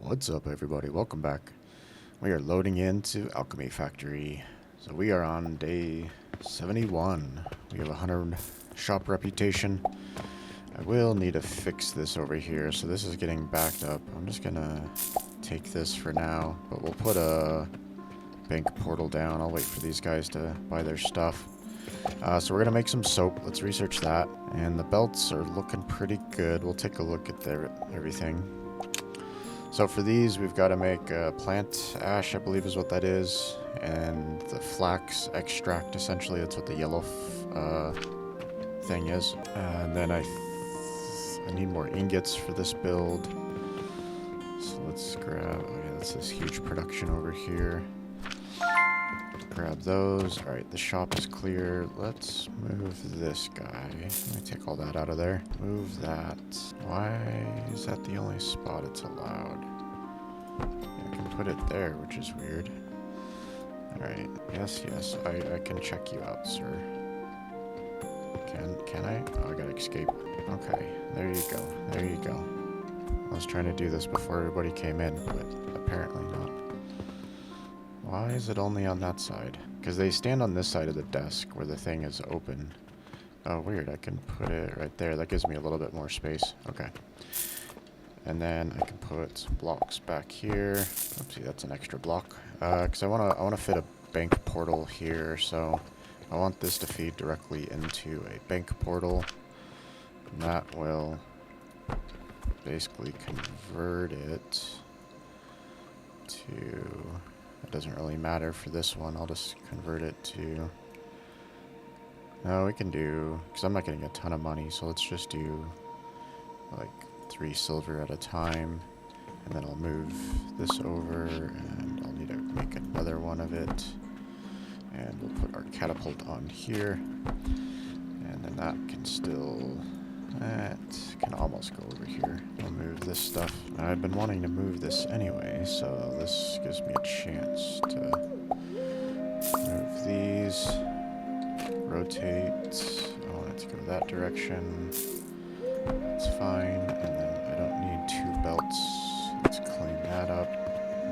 What's up, everybody? Welcome back. We are loading into Alchemy Factory. So we are on day 71. We have 100 shop reputation. I will need to fix this over here. So this is getting backed up. I'm just gonna take this for now, but we'll put a bank portal down. I'll wait for these guys to buy their stuff. So we're gonna make some soap. Let's research that. And the belts are looking pretty good. We'll take a look at everything. So for these, we've got to make plant ash, I believe is what that is, and the flax extract, essentially. That's what the yellow thing is. And then I need more ingots for this build. So let's grab, oh yeah, that's this huge production over here. Grab those. Alright, the shop is clear. Let's move this guy. Let me take all that out of there. Move that. Why is that the only spot it's allowed? Yeah, I can put it there, which is weird. Alright, yes, I can check you out, sir. Can I? Oh, I gotta escape. Okay, there you go. There you go. I was trying to do this before everybody came in, but apparently not. Why is it only on that side? Because they stand on this side of the desk where the thing is open. Oh, weird. I can put it right there. That gives me a little bit more space. Okay. And then I can put some blocks back here. Oopsie, that's an extra block. Because I wanna fit a bank portal here. So I want this to feed directly into a bank portal. And that will basically convert it to... It doesn't really matter for this one. I'll just convert it to... No, we can do... Because I'm not getting a ton of money, so let's just do like 3 silver at a time. And then I'll move this over, and I'll need to make another one of it. And we'll put our catapult on here. And then that can still... That can almost go over here. I'll move this stuff. I've been wanting to move this anyway, so this gives me a chance to move these. Rotate. I want it to go that direction. That's fine. And then I don't need 2 belts. Let's clean that up.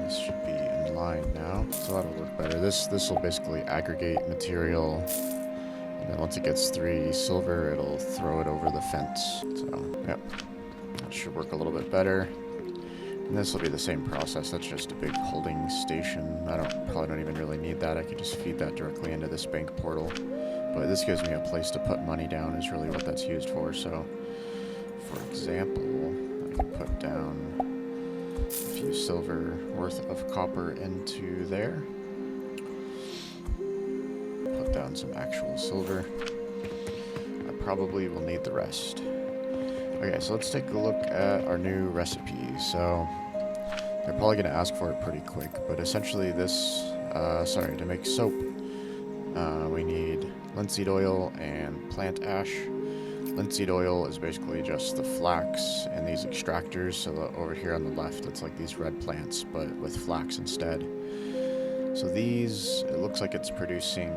This should be in line now, so that'll work better. This will basically aggregate material. And then once it gets 3 silver, it'll throw it over the fence. So, yep. That should work a little bit better. And this will be the same process. That's just a big holding station. Probably don't even really need that. I could just feed that directly into this bank portal. But this gives me a place to put money down is really what that's used for. So, for example, I can put down a few silver worth of copper into there. Down some actual silver. I probably will need the rest. Okay, so let's take a look at our new recipe. So they're probably going to ask for it pretty quick, but essentially this, to make soap, we need linseed oil and plant ash. Linseed oil is basically just the flax and these extractors. So over here on the left, it's like these red plants, but with flax instead. So these, it looks like it's producing...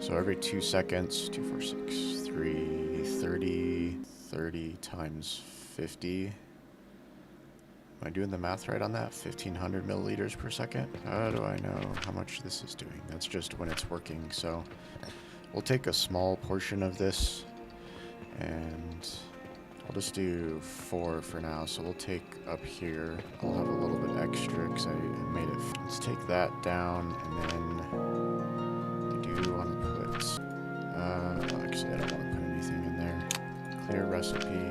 So every 2 seconds, 2, 4, 6, 3, 30 times 50. Am I doing the math right on that? 1,500 milliliters per second? How do I know how much this is doing? That's just when it's working. So we'll take a small portion of this and I'll just do 4 for now. So we'll take up here. I'll have a little bit extra because I made it. Let's take that down and then I do want to put, actually I don't want to put anything in there. Clear recipe.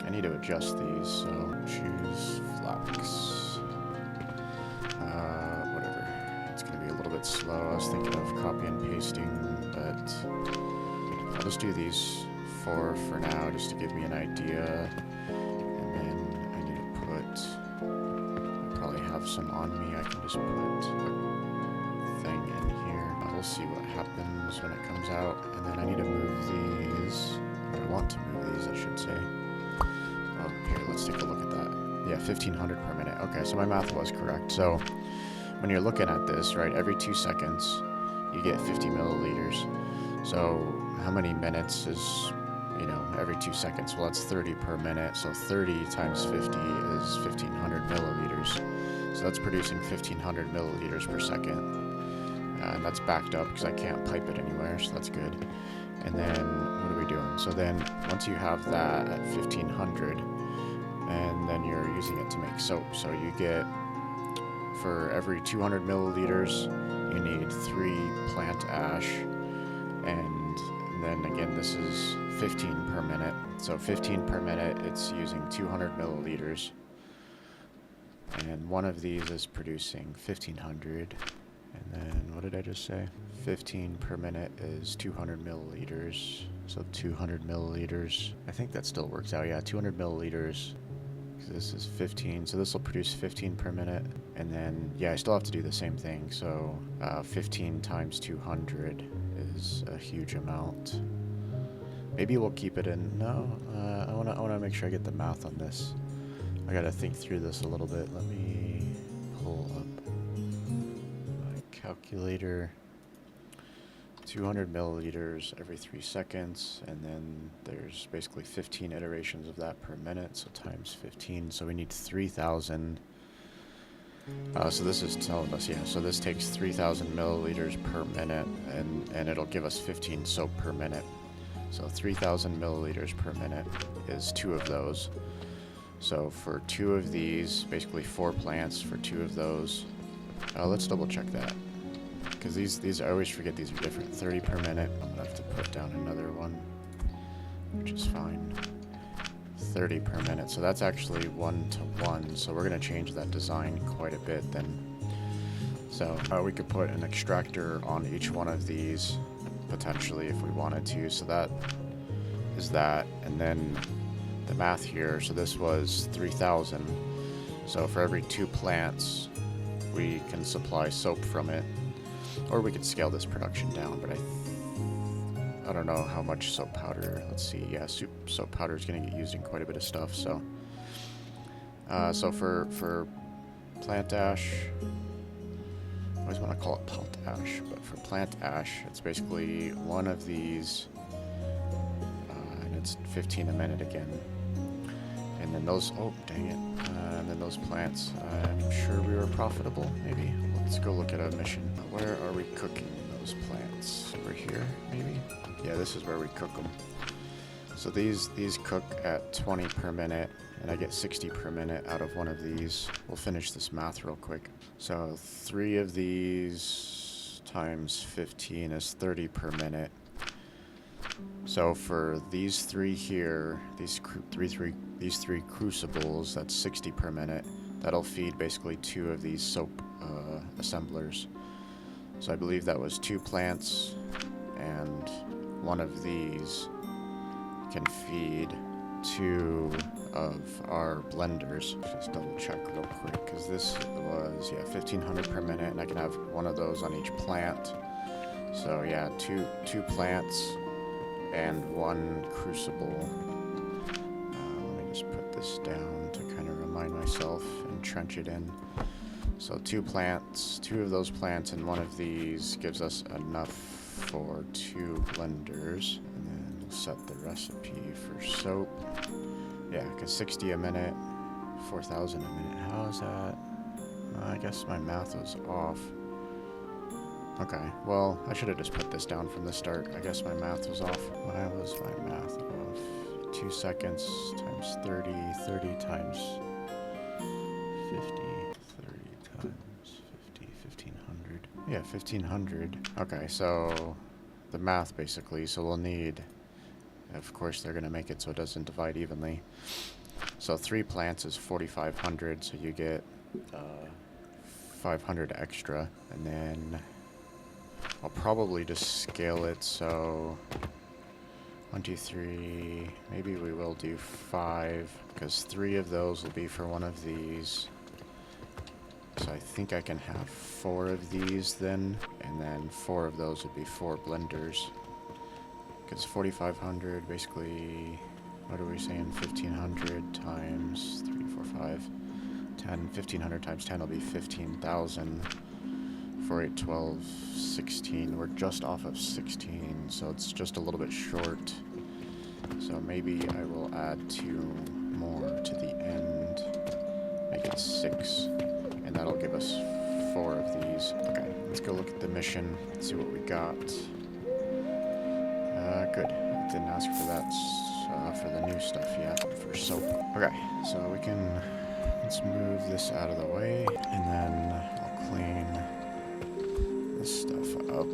I need to adjust these, so choose flax. Whatever. It's going to be a little bit slow. I was thinking of copy and pasting, but I'll just do these 4 for now, just to give me an idea. And then I need to put, I probably have some on me. I can just put a thing in here. We'll see what happens when it comes out. And then I need to move these. I want to move these, I should say. Oh, here, let's take a look at that. Yeah, 1,500 per minute. Okay, so my math was correct. So when you're looking at this, right, every 2 seconds, you get 50 milliliters. So how many minutes is you know, every 2 seconds. Well, that's 30 per minute, so 30 times 50 is 1,500 milliliters. So that's producing 1,500 milliliters per second. And that's backed up because I can't pipe it anywhere, so that's good. And then, what are we doing? So then, once you have that at 1,500, and then you're using it to make soap. So you get, for every 200 milliliters, you need 3 plant ash. And then again, this is 15 per minute. So 15 per minute, it's using 200 milliliters. And one of these is producing 1,500. And then, what did I just say? 15 per minute is 200 milliliters. So 200 milliliters. I think that still works out. Yeah, 200 milliliters. This is 15. So this will produce 15 per minute. And then, yeah, I still have to do the same thing. So 15 times 200 is a huge amount. Maybe we'll keep it in. No, I wanna make sure I get the math on this. I gotta think through this a little bit. Let me pull up calculator. 200 milliliters every 3 seconds, and then there's basically 15 iterations of that per minute, so times 15, so we need 3,000. So this is telling us, yeah, so this takes 3,000 milliliters per minute, and it'll give us 15 soap per minute. So 3,000 milliliters per minute is 2 of those. So for 2 of these, basically 4 plants for 2 of those. Let's double check that, because these I always forget these are different. 30 per minute. I'm gonna have to put down another one, which is fine. 30 per minute. So that's actually 1-to-1. So we're gonna change that design quite a bit then. So we could put an extractor on each one of these potentially if we wanted to. So that is that, and then the math here. So this was 3,000. So for every 2 plants, we can supply soap from it, or we could scale this production down. But I don't know how much soap powder. Let's see. Yeah, soap powder is going to get used in quite a bit of stuff. So, so for plant ash, I always want to call it plant ash, but for plant ash, it's basically one of these, and it's 15 a minute again. And then those, oh dang it, and then those plants, I'm sure we were profitable, maybe. Let's go look at a mission. Where are we cooking those plants? Over here, maybe? Yeah, this is where we cook them. So these cook at 20 per minute, and I get 60 per minute out of one of these. We'll finish this math real quick. So 3 of these times 15 is 30 per minute. So for these 3 here, these 3 crucibles, that's 60 per minute. That'll feed basically 2 of these soap assemblers. So I believe that was 2 plants, and one of these can feed 2 of our blenders. Just double check real quick, because this was, yeah, 1,500 per minute, and I can have one of those on each plant. So yeah, two plants and 1 crucible. Let me just put this down to kind of remind myself and trench it in. So 2 plants, 2 of those plants and 1 of these gives us enough for 2 blenders. And then we'll set the recipe for soap. Yeah, because 60 a minute, 4,000 a minute. How is that? I guess my math was off. Okay, well, I should have just put this down from the start. I guess my math was off. Why was my math off? 2 seconds times 30, 30 times 50, 30 times 50, 1,500. Yeah, 1,500. Okay, so the math basically, so we'll need, of course they're going to make it so it doesn't divide evenly. So 3 plants is 4,500, so you get 500 extra, and then I'll probably just scale it, so 1, 2, 3, maybe we will do 5, because 3 of those will be for one of these. So I think I can have 4 of these then, and then 4 of those would be 4 blenders. Because 4,500, basically, what are we saying, 1,500 times 3, 4, 5, 10, 1,500 times 10 will be 15,000. 4, 8, 12, 16. We're just off of 16, so it's just a little bit short. So maybe I will add 2 more to the end. Make it 6. And that'll give us 4 of these. Okay, let's go look at the mission. See what we got. Good. Didn't ask for that for the new stuff yet. For soap. Okay, so we can... Let's move this out of the way. And then I'll clean this stuff up.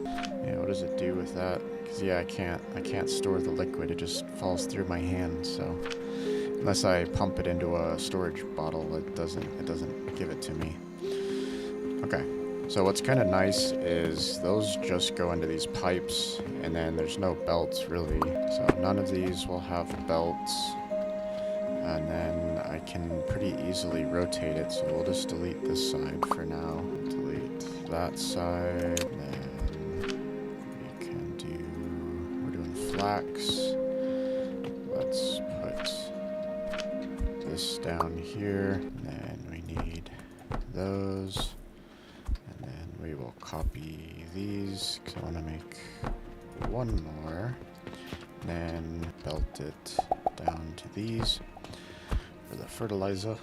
Yeah, what does it do with that? Because yeah, I can't store the liquid. It just falls through my hand, so... Unless I pump it into a storage bottle, it doesn't give it to me. Okay. So what's kind of nice is those just go into these pipes, and then there's no belts really. So none of these will have belts. And then I can pretty easily rotate it, so we'll just delete this side for now. Delete that side, and then we can do... We're doing flax. Let's put this down here, and then we need those. We will copy these, because I want to make 1 more, and then belt it down to these for the fertilizer.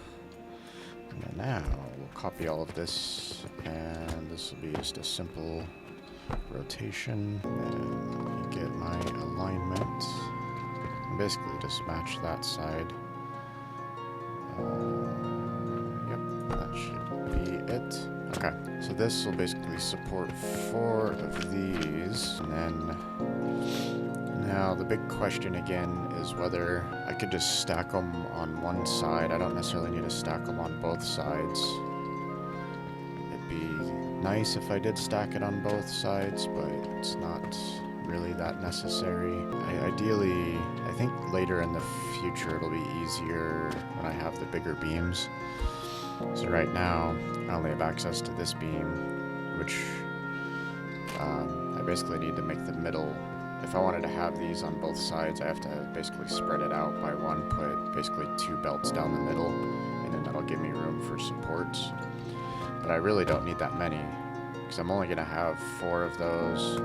And then now we'll copy all of this, and this will be just a simple rotation. And let me get my alignment. And basically just match that side. Yep, that should be it. Okay, so this will basically support 4 of these, and then now the big question again is whether I could just stack them on one side. I don't necessarily need to stack them on both sides. It'd be nice if I did stack it on both sides, but it's not really that necessary. Ideally, I think later in the future it'll be easier when I have the bigger beams. So right now, I only have access to this beam, which I basically need to make the middle. If I wanted to have these on both sides, I have to basically spread it out by 1, put basically 2 belts down the middle, and then that'll give me room for supports. But I really don't need that many, because I'm only going to have 4 of those.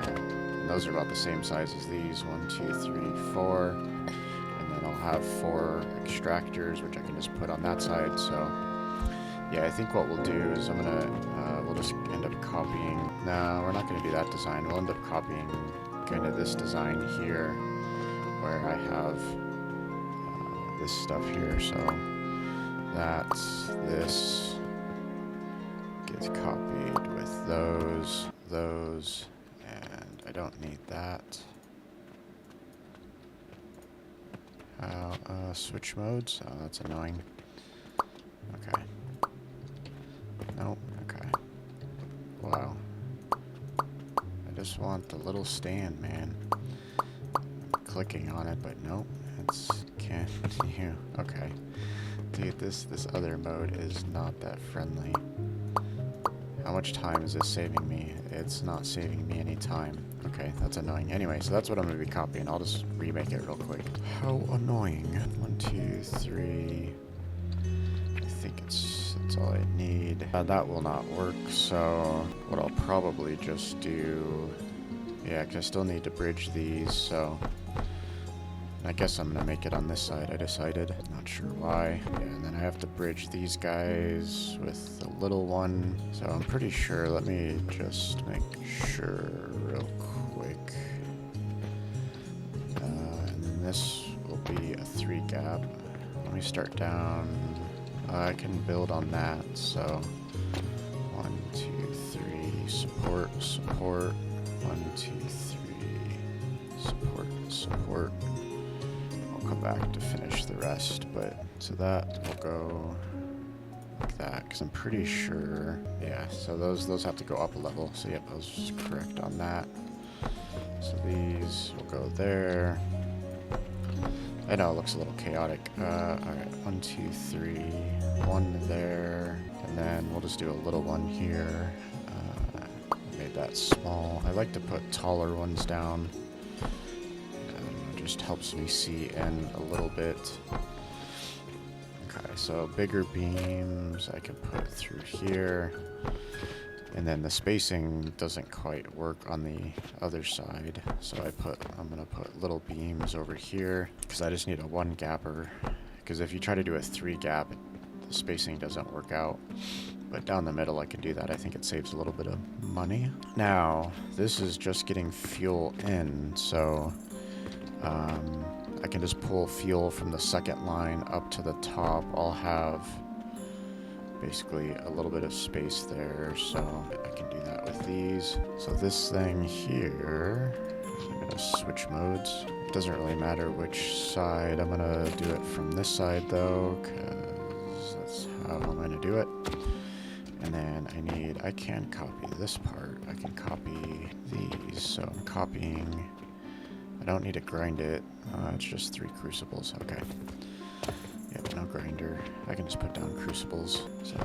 And those are about the same size as these, 1, 2, 3, 4. I'll have 4 extractors, which I can just put on that side. So yeah, I think what we'll do is we'll just end up copying. No, we're not gonna do that design. We'll end up copying kind of this design here, where I have this stuff here. So this gets copied with those, and I don't need that. Switch modes? Oh, that's annoying. Okay. Nope. Okay. Wow. I just want the little stand, man. I'm clicking on it, but nope. Can't you? Okay. Dude, this other mode is not that friendly. How much time is this saving me? It's not saving me any time. Okay, that's annoying. Anyway, so that's what I'm going to be copying. I'll just remake it real quick. How annoying. 1, 2, 3. I think that's all I need. That will not work, so what I'll probably just do... Yeah, because I still need to bridge these, so... I guess I'm going to make it on this side, I decided. Not sure why. Yeah, and then I have to bridge these guys with the little one. So I'm pretty sure, let me just make sure real quick. And then this will be a 3 gap. Let me start down. I can build on that, so 1, 2, 3, support, 1, 2, 3, support. Come back to finish the rest, but so that will go like that, because I'm pretty sure, yeah, so those have to go up a level, so yep, I was correct on that. So these will go there. I know it looks a little chaotic. Alright, 1, 2, 3, 1 there, and then we'll just do a little one here. Made that small. I like to put taller ones down. Just helps me see in a little bit. Okay, so bigger beams I can put through here. And then the spacing doesn't quite work on the other side. So I'm gonna put little beams over here because I just need a 1 gapper. Because if you try to do a 3 gap, the spacing doesn't work out. But down the middle I can do that. I think it saves a little bit of money. Now, this is just getting fuel in, so I can just pull fuel from the second line up to the top. I'll have basically a little bit of space there, so I can do that with these. So this thing here, I'm gonna switch modes. It doesn't really matter which side. I'm gonna do it from this side though, because that's how I'm gonna do it. And then I can copy this part. I can copy these, so I'm copying. I don't need to grind it. It's just 3 crucibles, okay. Yep, no grinder. I can just put down crucibles. So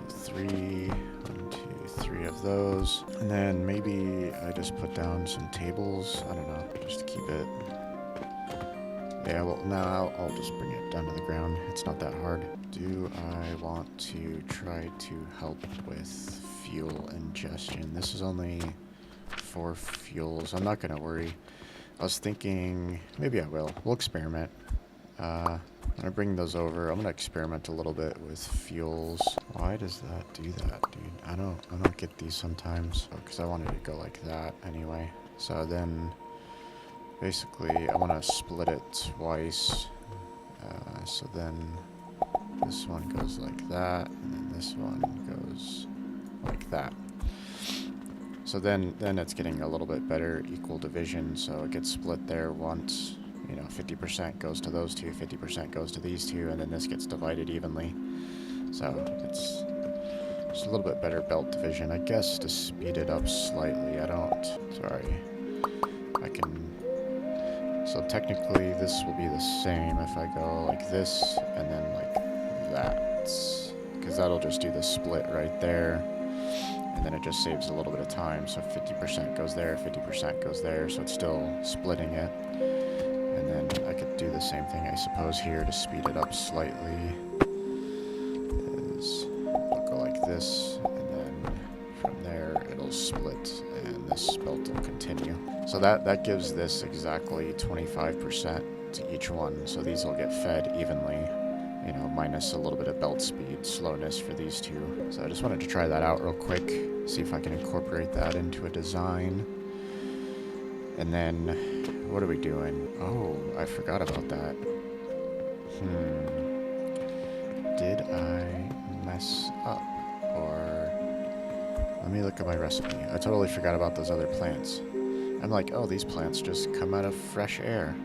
3, 1, 2, 3 of those. And then maybe I just put down some tables. I don't know, just to keep it. Yeah, well, no, I'll just bring it down to the ground. It's not that hard. Do I want to try to help with fuel ingestion? This is only 4 fuels. I'm not going to worry. I was thinking, maybe I will. We'll experiment. I'm going to bring those over. I'm going to experiment a little bit with fuels. Why does that do that, dude? I don't get these sometimes. Because I wanted to go like that anyway. So then, basically, I want to split it twice. So then this one goes like that, and then this one goes like that. So then it's getting a little bit better equal division, so it gets split there once. You know, 50% goes to those two, 50% goes to these two, and then this gets divided evenly. So it's just a little bit better belt division. I guess to speed it up slightly, so technically this will be the same if I go like this and then like that, because that'll just do the split right there, and then it just saves a little bit of time. So 50% goes there, 50% goes there, so it's still splitting it. And then I could do the same thing, I suppose, here to speed it up slightly. I'll go like this, and then from there it'll split, and this belt will continue. So that gives this exactly 25% to each one. So these will get fed evenly, you know, minus a little bit of belt speed, slowness for these two. So I just wanted to try that out real quick, see if I can incorporate that into a design. And then, what are we doing? Oh, I forgot about that. Did I mess up? Or, let me look at my recipe. I totally forgot about those other plants. I'm like, oh, these plants just come out of fresh air.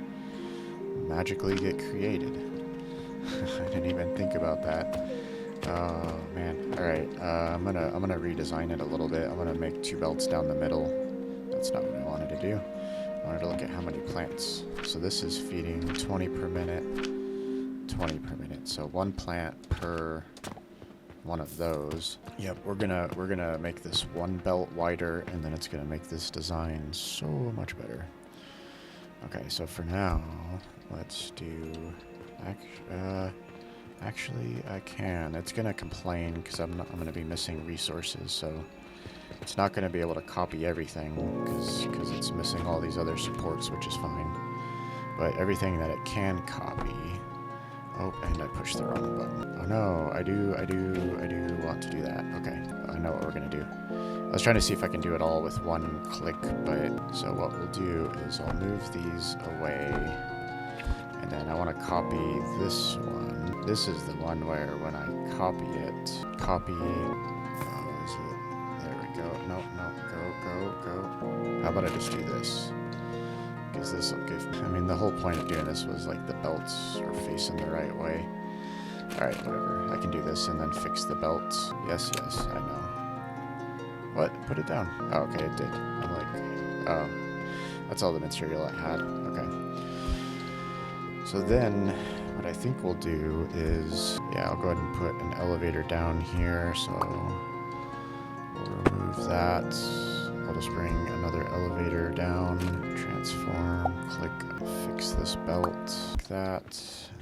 Magically get created. I didn't even think about that. Oh, man. Alright, I'm gonna redesign it a little bit. I'm gonna make 2 belts down the middle. That's not what I wanted to do. I wanted to look at how many plants. So this is feeding 20 per minute, 20 per minute. So 1 plant per one of those. Yep, we're gonna make this 1 belt wider, and then it's gonna make this design so much better. Okay, so for now, let's do. Actually, I can. It's gonna complain because I'm gonna be missing resources, so it's not gonna be able to copy everything because it's missing all these other supports, which is fine. But everything that it can copy. Oh, and I pushed the wrong button. Oh no, I do want to do that. Okay, I know what we're gonna do. I was trying to see if I can do it all with 1 click, but so what we'll do is I'll move these away, and then I want to copy this one. This is the one where when I copy it, oh, is it? There we go. No, go. How about I just do this? Because this will give, I mean, the whole point of doing this was like the belts are facing the right way. Alright, whatever. I can do this and then fix the belts. Yes, I know. What? Put it down. Oh, okay, it did. I'm like, oh. That's all the material I had. Okay. So then, what I think we'll do is, yeah, I'll go ahead and put an elevator down here. So we'll remove that. I'll just bring another elevator down, transform, click, fix this belt, like that,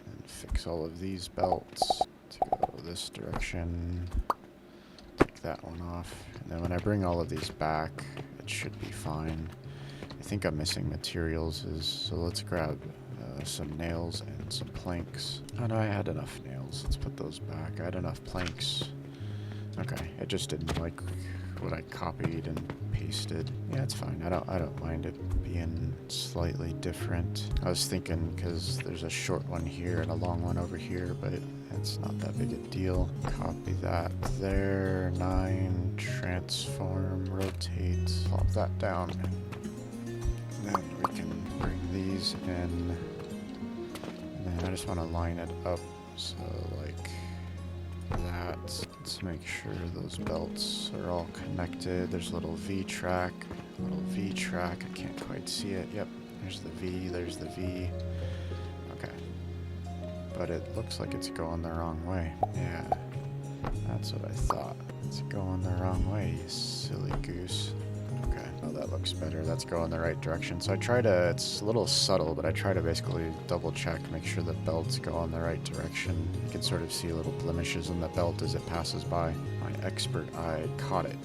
and fix all of these belts to go this direction, take that one off. And then when I bring all of these back, it should be fine. I think I'm missing materials, so let's grab some nails and some planks. Oh no, I had enough nails. Let's put those back. I had enough planks. Okay, I just didn't like what I copied and pasted. Yeah, it's fine. I don't mind it being slightly different. I was thinking because there's a short one here and a long one over here, but it's not that big a deal. Copy that there. 9, transform, rotate. Plop that down. And then we can bring these in. And then I just want to line it up so like that. Let's make sure those belts are all connected. There's a little V track. I can't quite see it. Yep, there's the V, there's the V. Okay. But it looks like it's going the wrong way. Yeah, that's what I thought. It's going the wrong way, you silly goose. Okay, oh, that looks better. That's going the right direction. So I try to, it's a little subtle, but I try to basically double check, make sure the belts go in the right direction. You can sort of see little blemishes in the belt as it passes by. My expert eye caught it.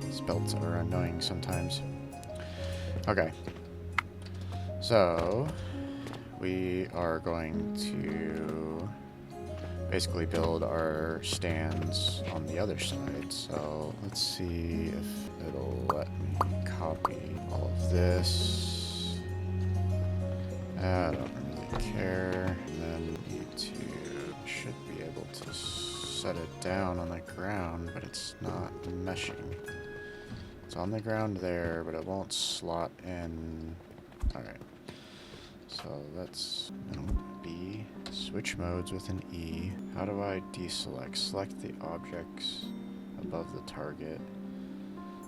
These belts are annoying sometimes. Okay. So, we are going to basically build our stands on the other side. So let's see if it'll let me copy all of this. I don't really care. And then should be able to set it down on the ground, but it's not meshing. It's on the ground there, but it won't slot in. Alright. So that's B. Switch modes with an E. How do I deselect? Select the objects above the target.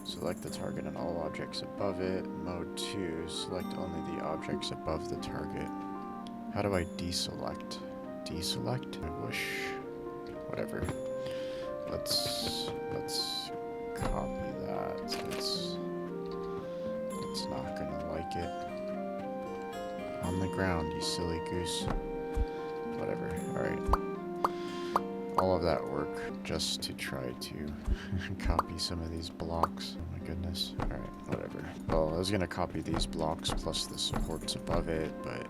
Select the target and all objects above it. Mode 2. Select only the objects above the target. How do I deselect? Deselect? I wish. Whatever. Let's copy that. It's not gonna like it. On the ground, you silly goose. Whatever. Alright. All of that work just to try to copy some of these blocks. Oh my goodness. Alright, whatever. Well, I was gonna copy these blocks plus the supports above it, but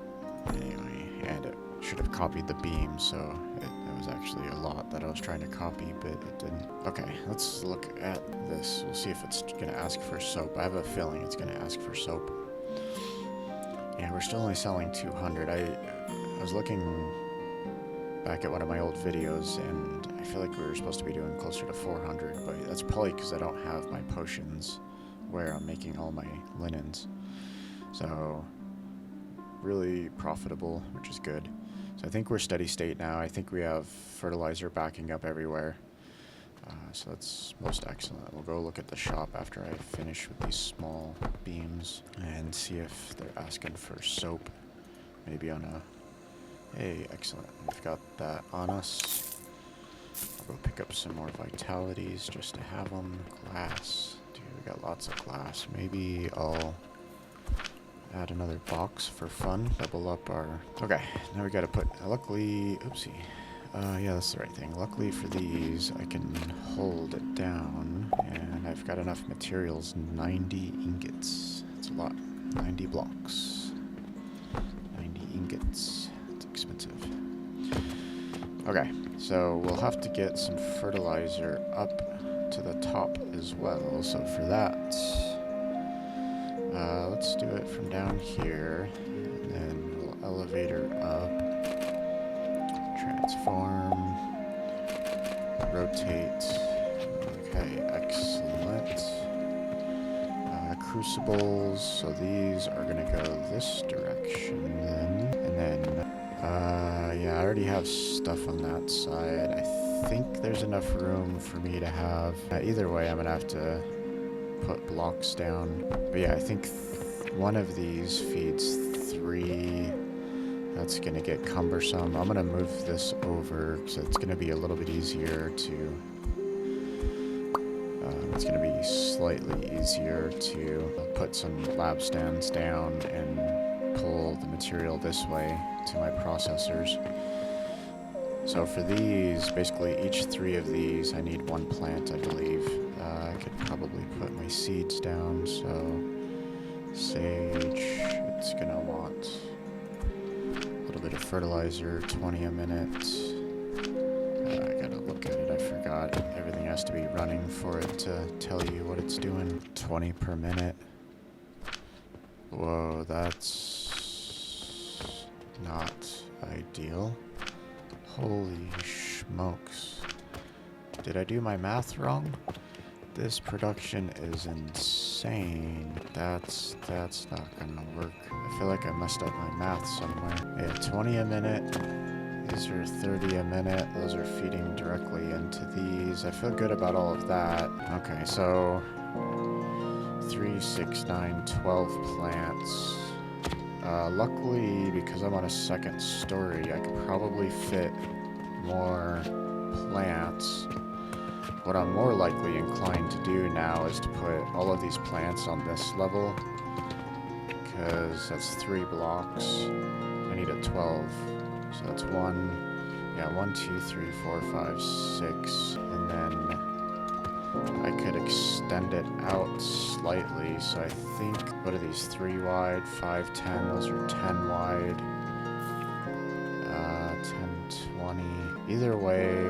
anyway, and it should have copied the beam, so it was actually a lot that I was trying to copy, but it didn't. Okay, let's look at this. We'll see if it's gonna ask for soap. I have a feeling it's gonna ask for soap. Yeah, we're still only selling 200. I was looking back at one of my old videos, and I feel like we were supposed to be doing closer to 400, but that's probably because I don't have my potions where I'm making all my linens. So, really profitable, which is good. So I think we're steady state now. I think we have fertilizer backing up everywhere. So that's most excellent. We'll go look at the shop after I finish with these small beams and see if they're asking for soap. Maybe on a... Hey, excellent. We've got that on us. I'll go pick up some more vitalities just to have them. Glass. Dude, we got lots of glass. Maybe I'll add another box for fun. Double up our... Okay, now we gotta put... Luckily... Oopsie. Yeah, that's the right thing. Luckily for these, I can hold it down, and I've got enough materials. 90 ingots. That's a lot. 90 blocks. 90 ingots. It's expensive. Okay, so we'll have to get some fertilizer up to the top as well. So for that, let's do it from down here, and then we'll elevator up. Transform, rotate, okay, excellent. Crucibles, so these are gonna go this direction then, and then, yeah, I already have stuff on that side. I think there's enough room for me to have, either way I'm gonna have to put blocks down, but yeah, I think one of these feeds 3. That's going to get cumbersome. I'm going to move this over because it's going to be a little bit easier to... it's going to be slightly easier to put some lab stands down and pull the material this way to my processors. So for these, basically each 3 of these, I need 1 plant, I believe. I could probably put my seeds down, so sage, it's gonna want a little bit of fertilizer, 20 a minute. I gotta look at it, I forgot. Everything has to be running for it to tell you what it's doing. 20 per minute. Whoa, that's not ideal. Holy smokes. Did I do my math wrong? This production is insane. That's not gonna work. I feel like I messed up my math somewhere. Yeah, 20 a minute. These are 30 a minute. Those are feeding directly into these. I feel good about all of that. Okay, so 3, 6, 9, 12 plants. Luckily, because I'm on a 2nd story, I could probably fit more plants. What I'm more likely inclined to do now is to put all of these plants on this level, because that's 3 blocks. I need a 12. So that's 1, 2, 3, 4, 5, 6, and then I could extend it out slightly, so I think, what are these, 3 wide, 5, 10, those are 10 wide, 10, 20, either way,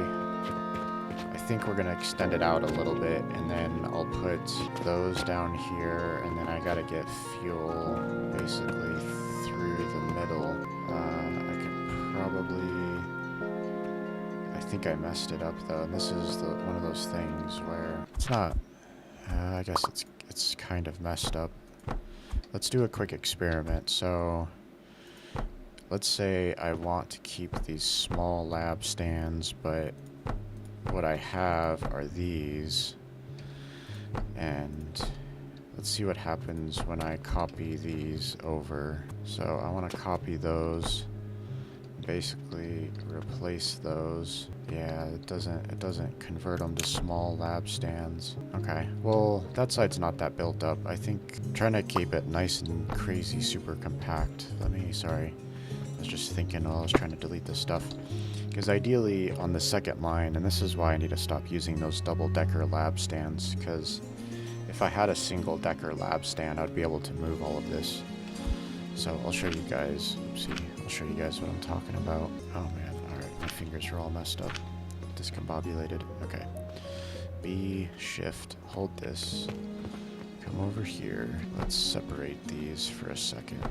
I think we're going to extend it out a little bit, and then I'll put those down here, and then I got to get fuel, basically, through the middle. I could probably... I think I messed it up though, and this is one of those things where it's not, I guess it's kind of messed up. Let's do a quick experiment. So let's say I want to keep these small lab stands, but what I have are these, and let's see what happens when I copy these over. So I want to copy those, basically replace those. Yeah, it doesn't convert them to small lab stands. Okay, well, that side's not that built up. I think I'm trying to keep it nice and crazy super compact. Sorry, I was just thinking while I was trying to delete this stuff. Because ideally on the 2nd line, and this is why I need to stop using those double-decker lab stands, because if I had a single-decker lab stand, I'd be able to move all of this. So I'll show you guys, I'll show you guys what I'm talking about. Oh man, alright, my fingers are all messed up. Discombobulated. Okay. B, shift, hold this. Come over here. Let's separate these for a second.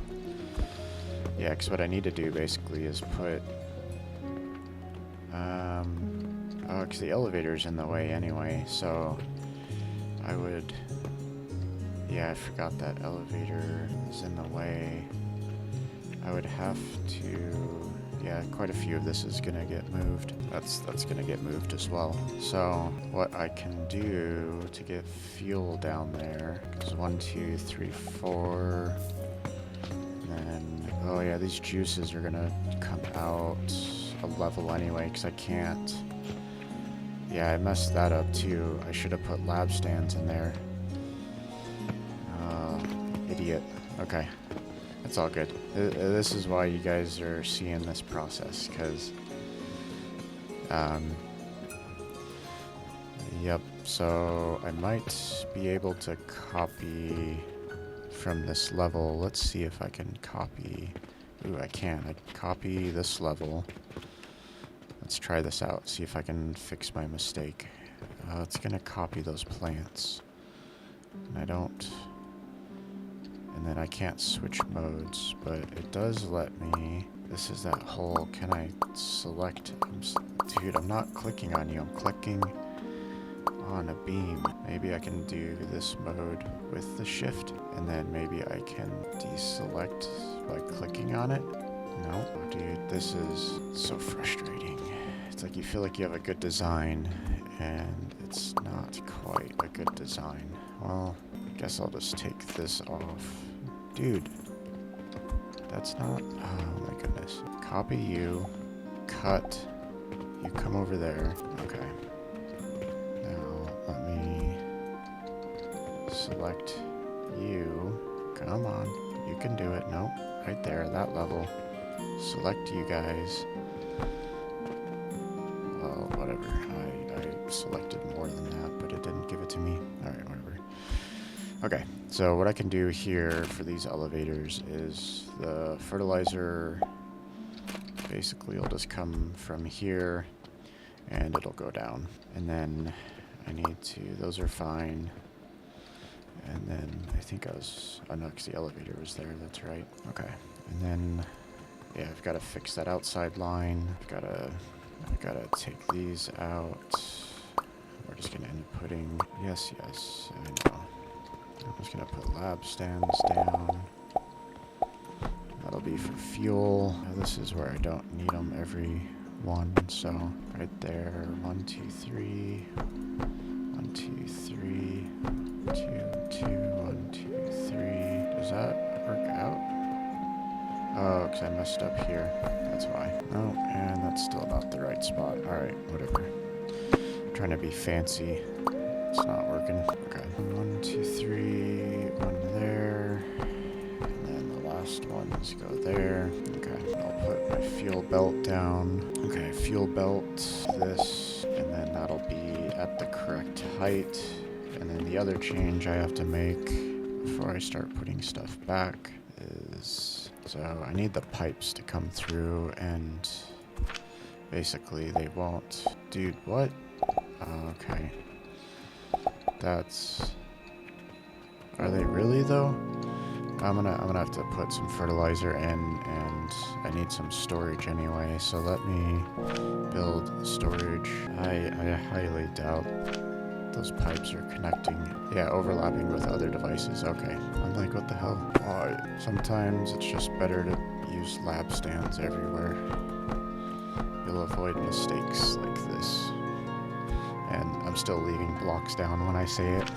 Yeah, because what I need to do basically is put... oh, because the elevator's in the way anyway, so I would... Yeah, I forgot that elevator is in the way. I would have to... Yeah, quite a few of this is gonna get moved. That's gonna get moved as well. So, what I can do to get fuel down there is 1, 2, 3, 4. And then, oh yeah, these juices are gonna come out a level anyway, because I can't... Yeah, I messed that up too. I should have put lab stands in there. Idiot. Okay. It's all good. This is why you guys are seeing this process, because... Yep, so I might be able to copy from this level. Let's see if I can copy... Ooh, I can. I copy this level. Let's try this out, see if I can fix my mistake. It's gonna copy those plants. And I don't... And then I can't switch modes, but it does let me... This is that hole. Can I select... Dude, I'm not clicking on you. I'm clicking on a beam. Maybe I can do this mode with the shift, and then maybe I can deselect by clicking on it. No, dude, this is so frustrating. It's like you feel like you have a good design, and it's not quite a good design. Well... I guess I'll just take this off. Dude, that's not... Oh my goodness. Copy you. Cut. You come over there. Okay. Now, let me select you. Come on. You can do it. Nope. Right there, that level. Select you guys. selected more than that, but it didn't give it to me. Alright, whatever. Okay, so what I can do here for these elevators is the fertilizer basically will just come from here and it'll go down. And then I need to, those are fine. And then I think oh no, because the elevator was there, that's right. Okay, and then, yeah, I've got to fix that outside line. I've got to take these out. We're just going to end up putting, yes, I know. I'm just going to put lab stands down. That'll be for fuel. Now this is where I don't need them every one, so right there, 1, 2, 3. 1, 2, 3. 2, 2, 1, 2, 3. Does that work out? Oh, because I messed up here. That's why. Oh, and that's still not the right spot. Alright, whatever. I'm trying to be fancy. It's not working. Okay. 1, 2, 3. 1 there. And then the last ones go there. Okay. I'll put my fuel belt down. Okay, fuel belt. This. And then that'll be at the correct height. And then the other change I have to make before I start putting stuff back is, so I need the pipes to come through, and basically they won't. Dude, what? Okay. That's, are they really though? I'm gonna have to put some fertilizer in, and I need some storage anyway, so let me build storage. I highly doubt those pipes are connecting. Yeah, overlapping with other devices. Okay. I'm like, what the hell? Sometimes it's just better to use lab stands everywhere. You'll avoid mistakes like this. And I'm still leaving blocks down when I say it.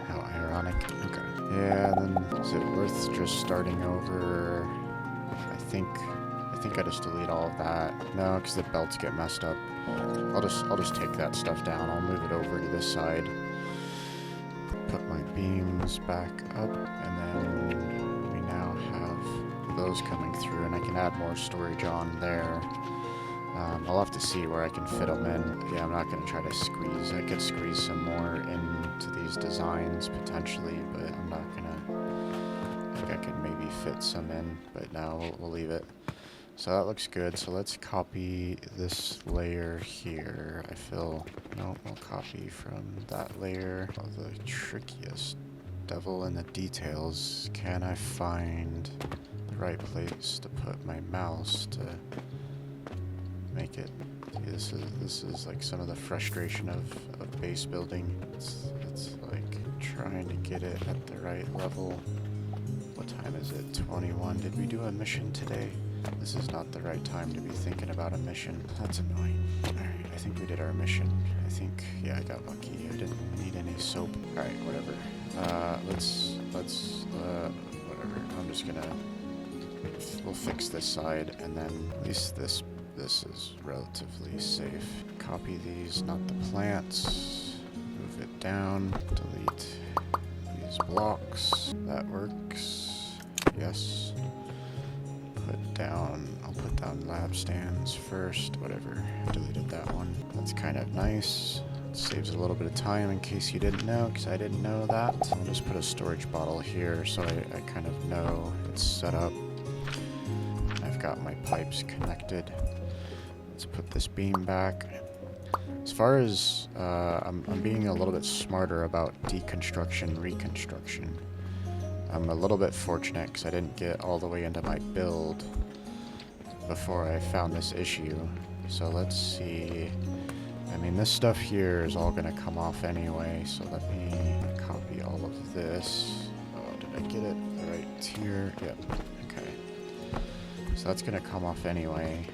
How ironic. Okay. Yeah, then is it worth just starting over? I think I just delete all of that. No, because the belts get messed up. I'll just take that stuff down. I'll move it over to this side. Put my beams back up, and then we now have those coming through, and I can add more storage on there. I'll have to see where I can fit them in. Yeah, I'm not going to try to squeeze. I could squeeze some more into these designs potentially, but I'm not going to. I think I could maybe fit some in, but no, we'll leave it. So that looks good. So let's copy this layer here. I feel, no, we'll copy from that layer. Oh, the trickiest devil in the details. Can I find the right place to put my mouse to make it? See, this is like some of the frustration of base building. It's like trying to get it at the right level. What time is it? 21. Did we do a mission today? This is not the right time to be thinking about a mission. That's annoying. Alright, I think we did our mission. I think, yeah, I got lucky. I didn't need any soap. Alright, whatever. Whatever. I'm just gonna, we'll fix this side, and then at least this is relatively safe. Copy these, not the plants. Move it down. Delete these blocks. That works. Yes. I'll put down lab stands first, whatever. Deleted that one. That's kind of nice. It saves a little bit of time in case you didn't know, because I didn't know that. I'll just put a storage bottle here so I kind of know it's set up. I've got my pipes connected. Let's put this beam back. As far as, I'm being a little bit smarter about deconstruction, reconstruction. I'm a little bit fortunate because I didn't get all the way into my build before I found this issue. So let's see. I mean, this stuff here is all going to come off anyway, so let me copy all of this. Oh, did I get it the right tier? Yep. Okay. So that's going to come off anyway.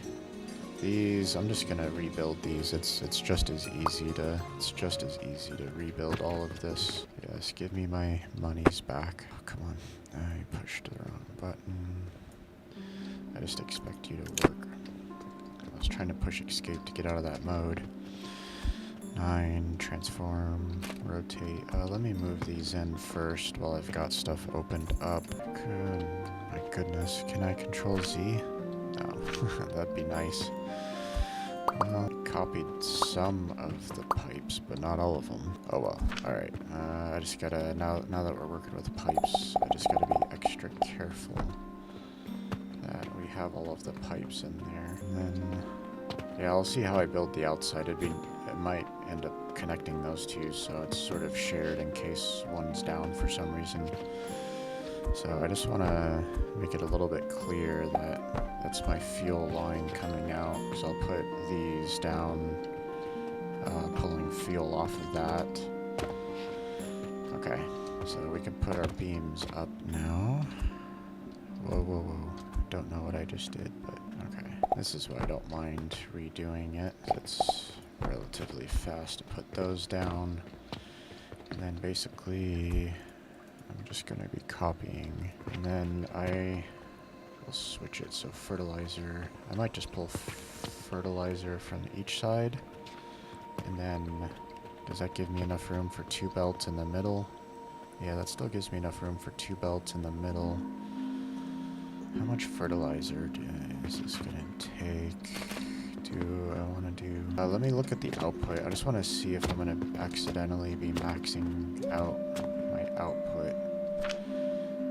These, I'm just going to rebuild these. It's just as easy to rebuild all of this. Yes, give me my monies back. Oh, come on. I pushed the wrong button. I just expect you to work. I was trying to push escape to get out of that mode. 9, transform, rotate. Let me move these in first while I've got stuff opened up. Good. My goodness. Can I control Z? No. That'd be nice. copied some of the pipes, but not all of them. Oh well. Alright. I just gotta, now that we're working with pipes, I just gotta be extra careful that we have all of the pipes in there. And then, yeah, I'll see how I build the outside. It might end up connecting those two, so it's sort of shared in case one's down for some reason. So I just want to make it a little bit clear that that's my fuel line coming out, because I'll put these down, pulling fuel off of that. Okay, so we can put our beams up now. Whoa, whoa, whoa. Don't know what I just did, but okay. This is why I don't mind redoing it. It's relatively fast to put those down. And then basically, I'm just going to be copying. And then I will switch it. So fertilizer. I might just pull fertilizer from each side. And then, does that give me enough room for 2 belts in the middle? Yeah, that still gives me enough room for 2 belts in the middle. How much fertilizer is this going to take? Do I want to do... let me look at the output. I just want to see if I'm going to accidentally be maxing out my output.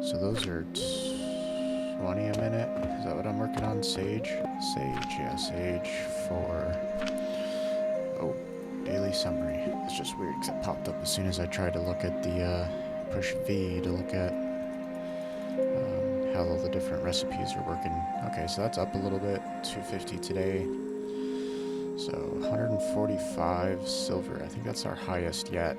So those are 20 a minute. Is that what I'm working on? Sage? Sage, yeah, Sage for... Oh, daily summary. It's just weird because it popped up as soon as I tried to look at the push V to look at how all the different recipes are working. Okay, so that's up a little bit. 250 today. So 145 silver. I think that's our highest yet.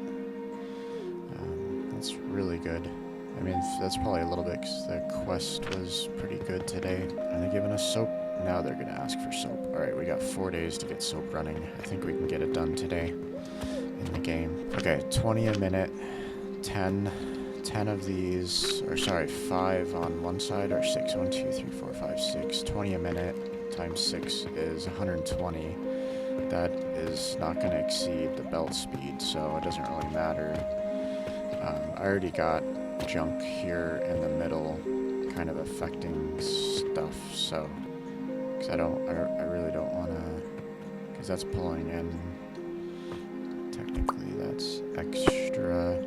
That's really good. I mean, that's probably a little bit because the quest was pretty good today. Are they giving us soap? Now they're going to ask for soap. Alright, we got 4 days to get soap running. I think we can get it done today in the game. Okay, 20 a minute. 10 of these, or sorry, 5 on one side, or 6. 1, 2, 3, 4, 5, 6. 20 a minute times 6 is 120. That is not going to exceed the belt speed, so it doesn't really matter. I already got junk here in the middle, kind of affecting stuff, so, because I really don't want to, because that's pulling in, technically that's extra.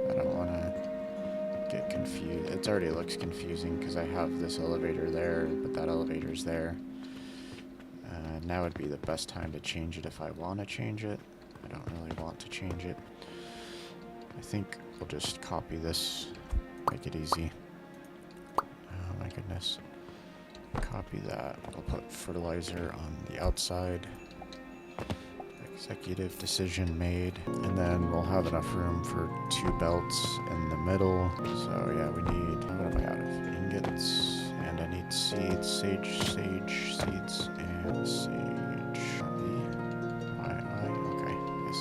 I don't want to get confused. It already looks confusing because I have this elevator there, but that elevator's there. Now would be the best time to change it if I want to change it. I don't really want to change it. I think we'll just copy this, make it easy. Oh my goodness. Copy that. I'll put fertilizer on the outside. Executive decision made. And then we'll have enough room for 2 belts in the middle. So yeah, we need, what am I out of? Ingots. And I need seeds, sage seeds, and sage. Okay, yes.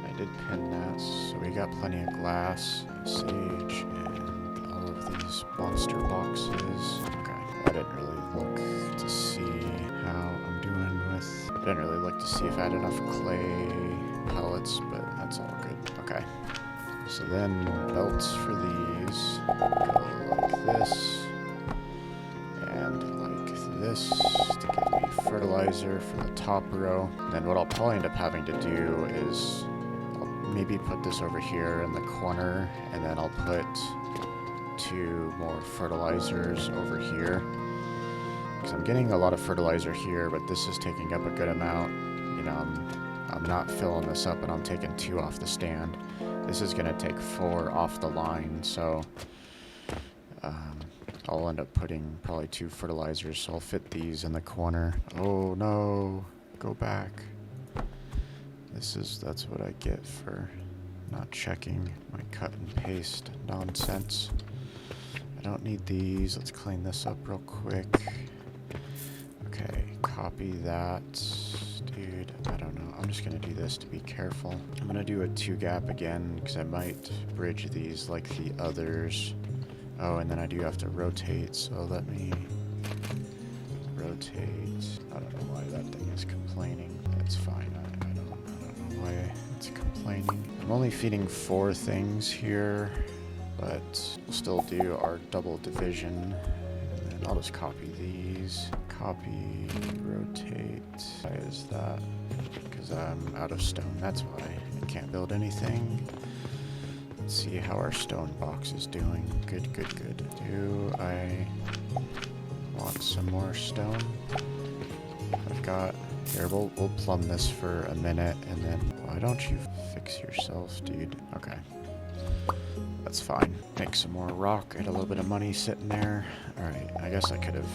I did pin that, so we got plenty of glass, sage, and all of these monster boxes. Okay, I didn't really look to see how I'm doing with... I didn't really look to see if I had enough clay pellets, but that's all good. Okay. So then, belts for these go like this. And like this to give me fertilizer for the top row. And then what I'll probably end up having to do is I'll maybe put this over here in the corner, and then I'll put 2 more fertilizers over here. Because I'm getting a lot of fertilizer here, but this is taking up a good amount. You know, I'm not filling this up, and I'm taking 2 off the stand. This is going to take 4 off the line, so... I'll end up putting probably 2 fertilizers, so I'll fit these in the corner. Oh no, go back. That's what I get for not checking my cut and paste nonsense. I don't need these. Let's clean this up real quick. Okay, copy that. Dude, I don't know. I'm just gonna do this to be careful. I'm gonna do a 2 gap again, because I might bridge these like the others. Oh, and then I do have to rotate, so let me rotate. I don't know why that thing is complaining. It's fine. I don't know why it's complaining. I'm only feeding 4 things here, but we'll still do our double division. And then I'll just copy these, copy, rotate. Why is that? Because I'm out of stone, that's why. I can't build anything. Let's see how our stone box is doing. Good, good, good. Do I want some more stone? I've got... Here, we'll plumb this for a minute, and then... Why don't you fix yourself, dude? Okay. That's fine. Make some more rock. I had a little bit of money sitting there. Alright, I guess I could have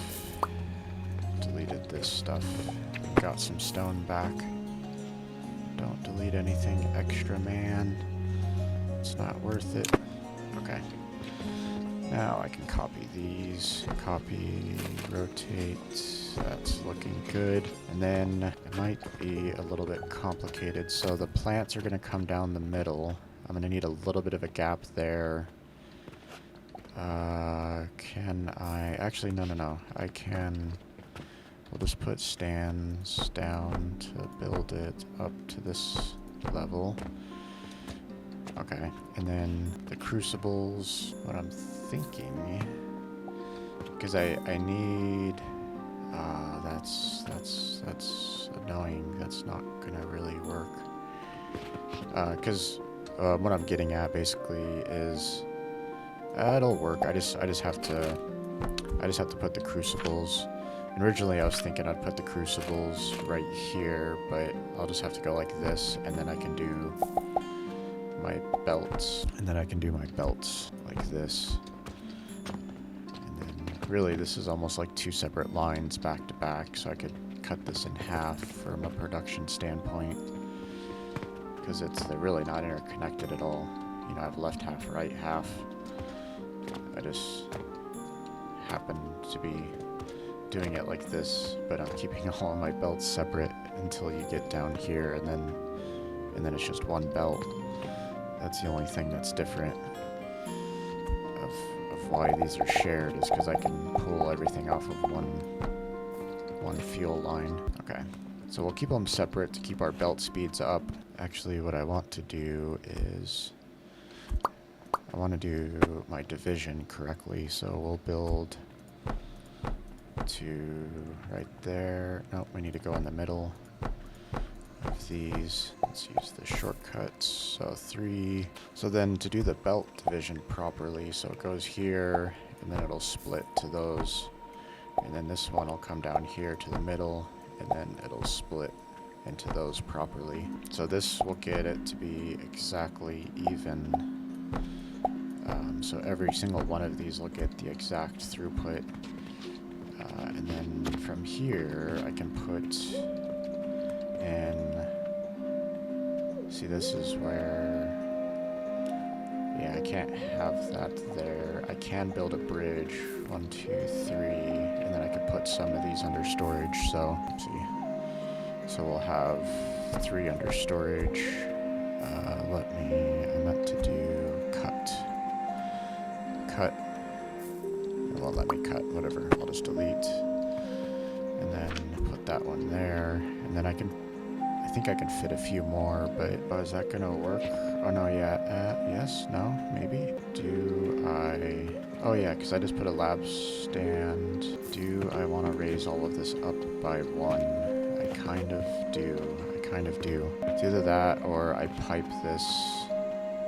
deleted this stuff. Got some stone back. Don't delete anything extra, man. It's not worth it. Okay. Now I can copy these. Copy, rotate. That's looking good. And then it might be a little bit complicated. So the plants are going to come down the middle. I'm going to need a little bit of a gap there. Can I... Actually, no. I can... We'll just put stands down to build it up to this level. Okay. And then the crucibles, what I'm thinking... Because I need... That's annoying. That's not going to really work. Because... what I'm getting at basically is it'll work. I just have to put the crucibles. And originally I was thinking I'd put the crucibles right here, but I'll just have to go like this, and then I can do my belts, like this. And then really this is almost like two separate lines back to back, so I could cut this in half from a production standpoint. Because they're really not interconnected at all. You know, I have left half, right half. I just happen to be doing it like this, but I'm keeping all of my belts separate until you get down here, and then it's just one belt. That's the only thing that's different of why these are shared, is because I can pull everything off of one fuel line. Okay. So we'll keep them separate to keep our belt speeds up. Actually, what I want to do is... I want to do my division correctly, so we'll build to right there. Nope, we need to go in the middle of these. Let's use the shortcuts. So 3. So then to do the belt division properly, so it goes here, and then it'll split to those. And then this one will come down here to the middle, and then it'll split into those properly. So this will get it to be exactly even. So every single one of these will get the exact throughput. And then from here, I can put in... See, this is where... Yeah, I can't have that there. I can build a bridge. 1, 2, 3. And then I could put some of these under storage. So, let's see. So we'll have 3 under storage. I meant to do cut. It won't let me cut, whatever. I'll just delete. And then put that one there. And then I think I can fit a few more, but is that gonna work? Oh no, yeah. Yes, no, maybe. Oh yeah, because I just put a lab stand. Do I want to raise all of this up by 1? I kind of do. It's either that or I pipe this,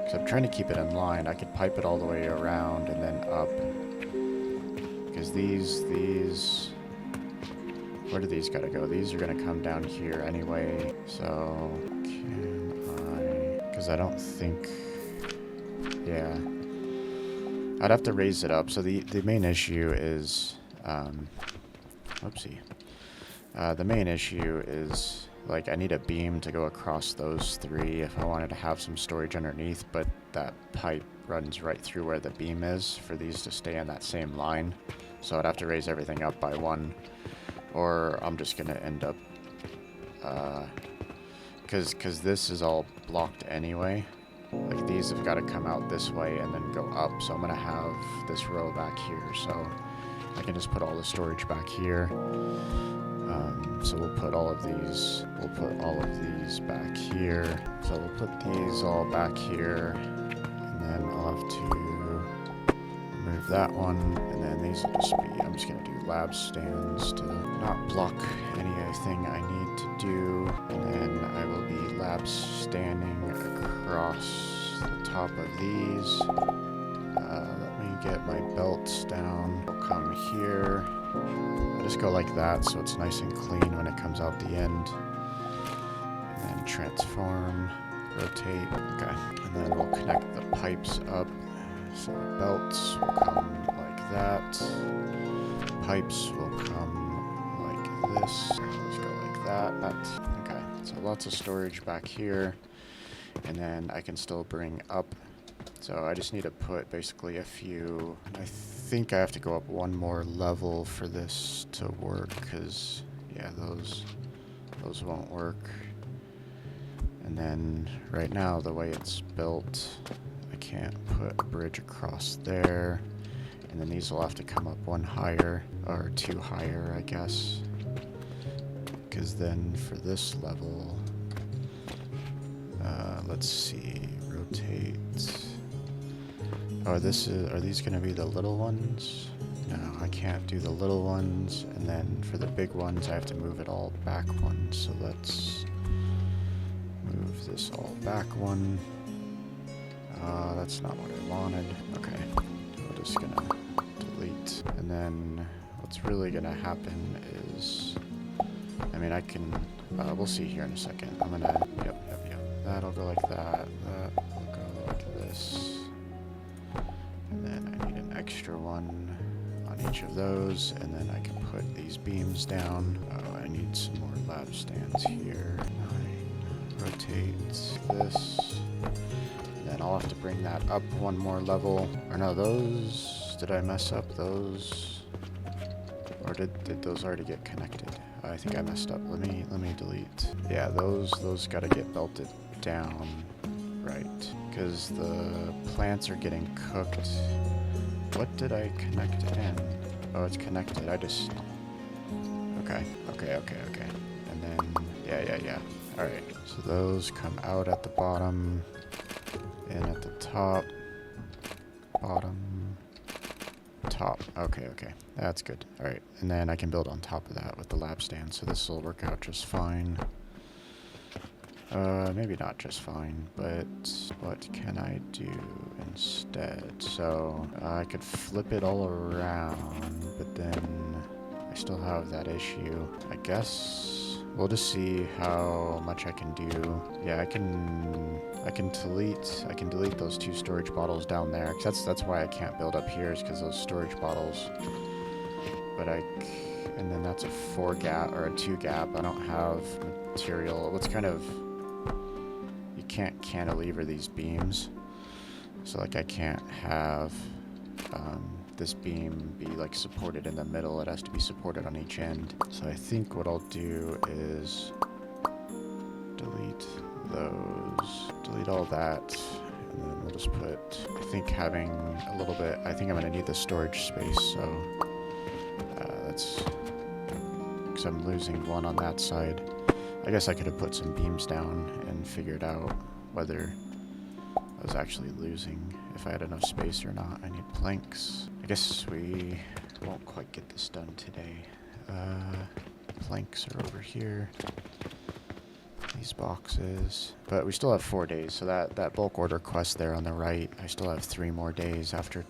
because I'm trying to keep it in line. I could pipe it all the way around and then up. Because these... Where do these gotta go? These are gonna come down here anyway. So, can I... Because I don't think... Yeah. I'd have to raise it up. So the main issue is... Oopsie. The main issue is... Like, I need a beam to go across those 3 if I wanted to have some storage underneath, but that pipe runs right through where the beam is for these to stay in that same line. So I'd have to raise everything up by 1. Or I'm just going to end up... Because this is all blocked anyway. Like, these have got to come out this way and then go up. So I'm going to have this row back here. So I can just put all the storage back here. So we'll put all of these back here. So we'll put these all back here, and then I'll have to remove that one, and then these will just be, I'm just gonna do lab stands to not block anything I need to do. And then I will be lab standing across the top of these. Let me get my belts down. I'll come here. I'll just go like that so it's nice and clean when it comes out the end. And then transform, rotate. Okay. And then we'll connect the pipes up. So belts will come like that. Pipes will come like this. Let's go like that. Okay, so lots of storage back here. And then I can still bring up. So I just need to put basically a few. I think I have to go up one more level for this to work, because yeah, those won't work. And then right now, the way it's built, I can't put a bridge across there. And then these will have to come up one higher, or two higher, I guess. Because then for this level, let's see, rotate. Oh, are these going to be the little ones? No, I can't do the little ones. And then for the big ones, I have to move it all back one. So let's move this all back one. That's not what I wanted. Okay, we're just gonna delete. And then what's really gonna happen is, I mean, I can, we'll see here in a second. I'm gonna, yep. That'll go like that. That will go like this. And then I need an extra one on each of those. And then I can put these beams down. I need some more lab stands here. 9, rotate this. Then I'll have to bring that up one more level. Or no, those, did I mess up those? Or did those already get connected? I think I messed up. Let me delete. Yeah, those gotta get belted down, right? Because the plants are getting cooked. What did I connect in? Oh, it's connected. I just, okay. And then, yeah. All right, so those come out at the bottom. In at the top, bottom, top. Okay. That's good. All right, and then I can build on top of that with the lab stand, so this will work out just fine. Maybe not just fine, but what can I do instead? So I could flip it all around, but then I still have that issue. I guess we'll just see how much I can do. Yeah, I can delete those 2 storage bottles down there. 'Cause that's why I can't build up here, is because those storage bottles. But and then that's a 4 gap or a 2 gap. I don't have material. What's kind of, you can't cantilever these beams. So like I can't have this beam be like supported in the middle. It has to be supported on each end. So I think what I'll do is delete those, delete all that, and then we'll just put, I think having a little bit, I think I'm going to need the storage space, so that's, because I'm losing one on that side. I guess I could have put some beams down and figured out whether I was actually losing, if I had enough space or not. I need planks. I guess we won't quite get this done today. Planks are over here. These boxes. But we still have 4 days, so that bulk order quest there on the right, I still have 3 more days after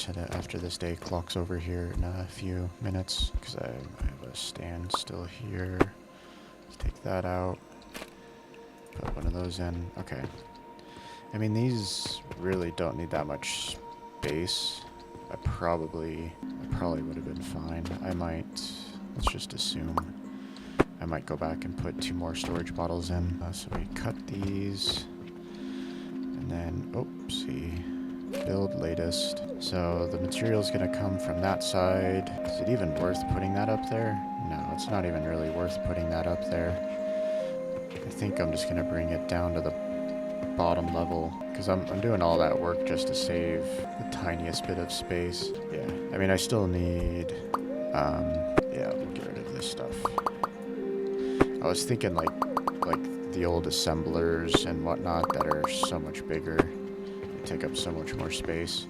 this day clocks over here in a few minutes, because I have a stand still here. Let's take that out. Put one of those in. Okay. I mean, these really don't need that much space. I probably would have been fine. Let's just assume I might go back and put 2 more storage bottles in. So we cut these, and then, oopsie, build latest. So the material is going to come from that side. Is it even worth putting that up there? No, it's not even really worth putting that up there. I think I'm just going to bring it down to the bottom level, because I'm doing all that work just to save the tiniest bit of space. Yeah, I mean, I still need, yeah, we'll get rid of this stuff. I was thinking like the old assemblers and whatnot that are so much bigger, they take up so much more space.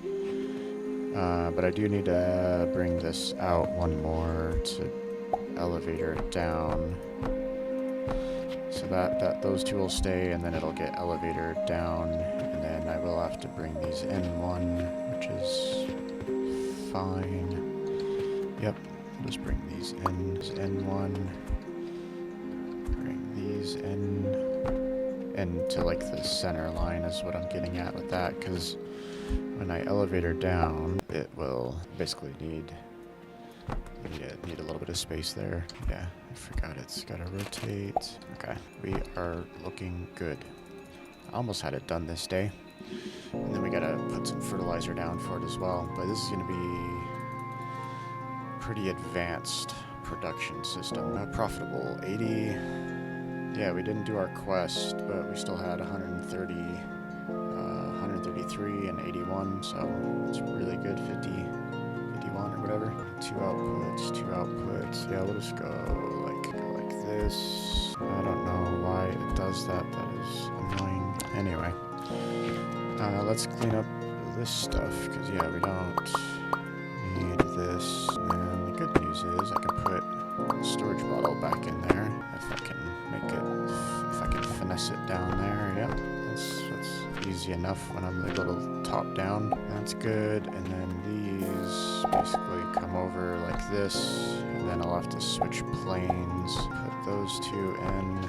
But I do need to bring this out one more to elevator it down. So that those two will stay, and then it'll get elevator down, and then I will have to bring these in one, which is fine. Yep, I'll just bring these in one. Bring these into like the center line is what I'm getting at with that, because when I elevator down, it will basically need a little bit of space there. Yeah, I forgot it's gotta rotate. Okay, we are looking good. I almost had it done this day. And then we gotta put some fertilizer down for it as well. But this is gonna be pretty advanced production system. Profitable, 80. Yeah, we didn't do our quest, but we still had 130, 133 and 81, so it's really good. 51 or whatever. Two outputs. Yeah, we'll just go like this. I don't know why it does that. That is annoying. Anyway, let's clean up this stuff, because yeah, we don't need this. And the good news is I can put a storage bottle back in there if I can make it, if I can finesse it down there. Yep, that's easy enough when I'm a little top down. That's good. And then these basically come over like this, and then I'll have to switch planes, put those two in,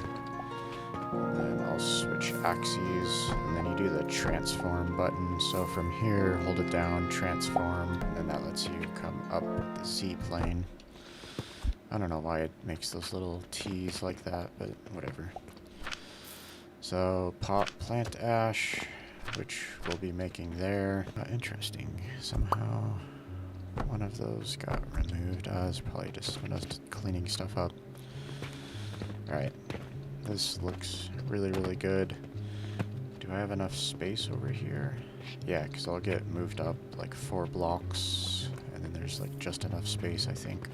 and then I'll switch axes, and then you do the transform button. So from here, hold it down, transform, and then that lets you come up the Z plane. I don't know why it makes those little T's like that, but whatever. So plant ash, which we'll be making there. Interesting. Somehow one of those got removed. It's probably just when I was cleaning stuff up. Alright. This looks really, really good. Do I have enough space over here? Yeah, because I'll get moved up like 4 blocks, and then there's like just enough space, I think.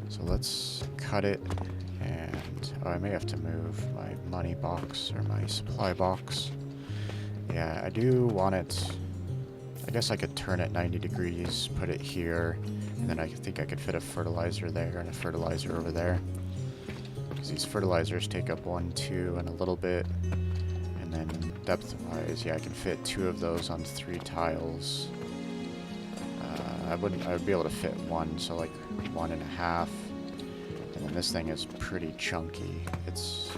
So let's cut it. And I may have to move my money box or my supply box. Yeah, I do want it. I guess I could turn it 90 degrees, put it here, and then I think I could fit a fertilizer there and a fertilizer over there. Because these fertilizers take up 1, 2, and a little bit. And then depth-wise, yeah, I can fit 2 of those on 3 tiles. I would be able to fit 1, so like 1.5. And then this thing is pretty chunky. It's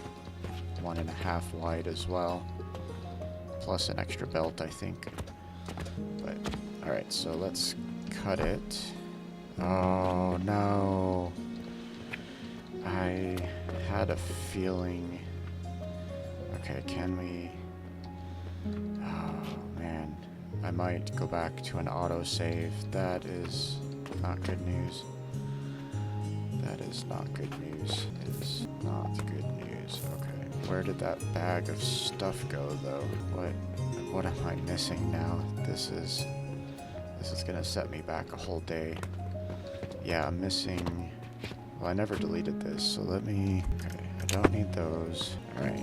1.5 wide as well, plus an extra belt, I think. But alright, so let's cut it. Oh no, I had a feeling. Okay, can we? Oh man, I might go back to an autosave. That is not good news. That is not good news. It is not good news. Okay. Where did that bag of stuff go, though? What am I missing now? This is gonna set me back a whole day. Yeah, I'm missing. Well, I never deleted this, so let me. Okay, I don't need those. Alright.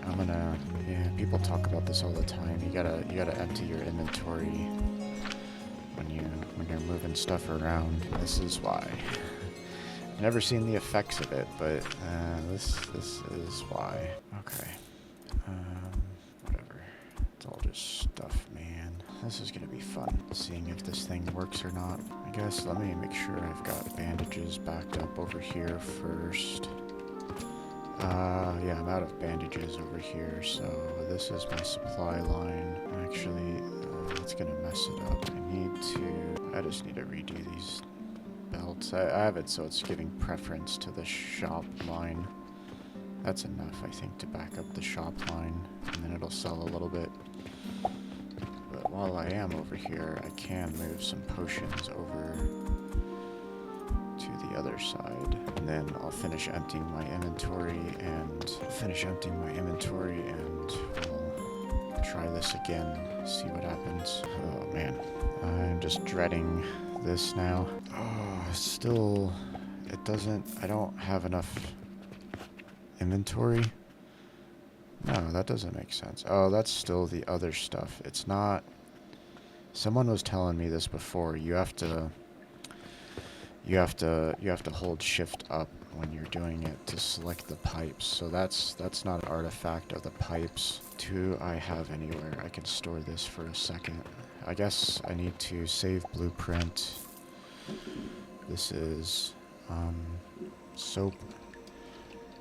I'm gonna. Yeah, people talk about this all the time. You gotta empty your inventory when you're moving stuff around. This is why. Never seen the effects of it, but this is why. Okay. Whatever. It's all just stuff, man. This is gonna be fun, seeing if this thing works or not. I guess let me make sure I've got bandages backed up over here first. Yeah, I'm out of bandages over here, so this is my supply line. Actually, it's gonna mess it up. I just need to redo these belts. I have it so it's giving preference to the shop line. That's enough, I think, to back up the shop line, and then it'll sell a little bit. But while I am over here, I can move some potions over to the other side, and then I'll finish emptying my inventory, and we'll try this again, see what happens. Oh man, I'm just dreading this now. Oh, still, I don't have enough inventory. No, that doesn't make sense. Oh, that's still the other stuff. It's not Someone was telling me this before. You have to hold shift up when you're doing it to select the pipes. So that's not an artifact of the pipes. 2 I have anywhere. I can store this for a second. I guess I need to save blueprint. This is soap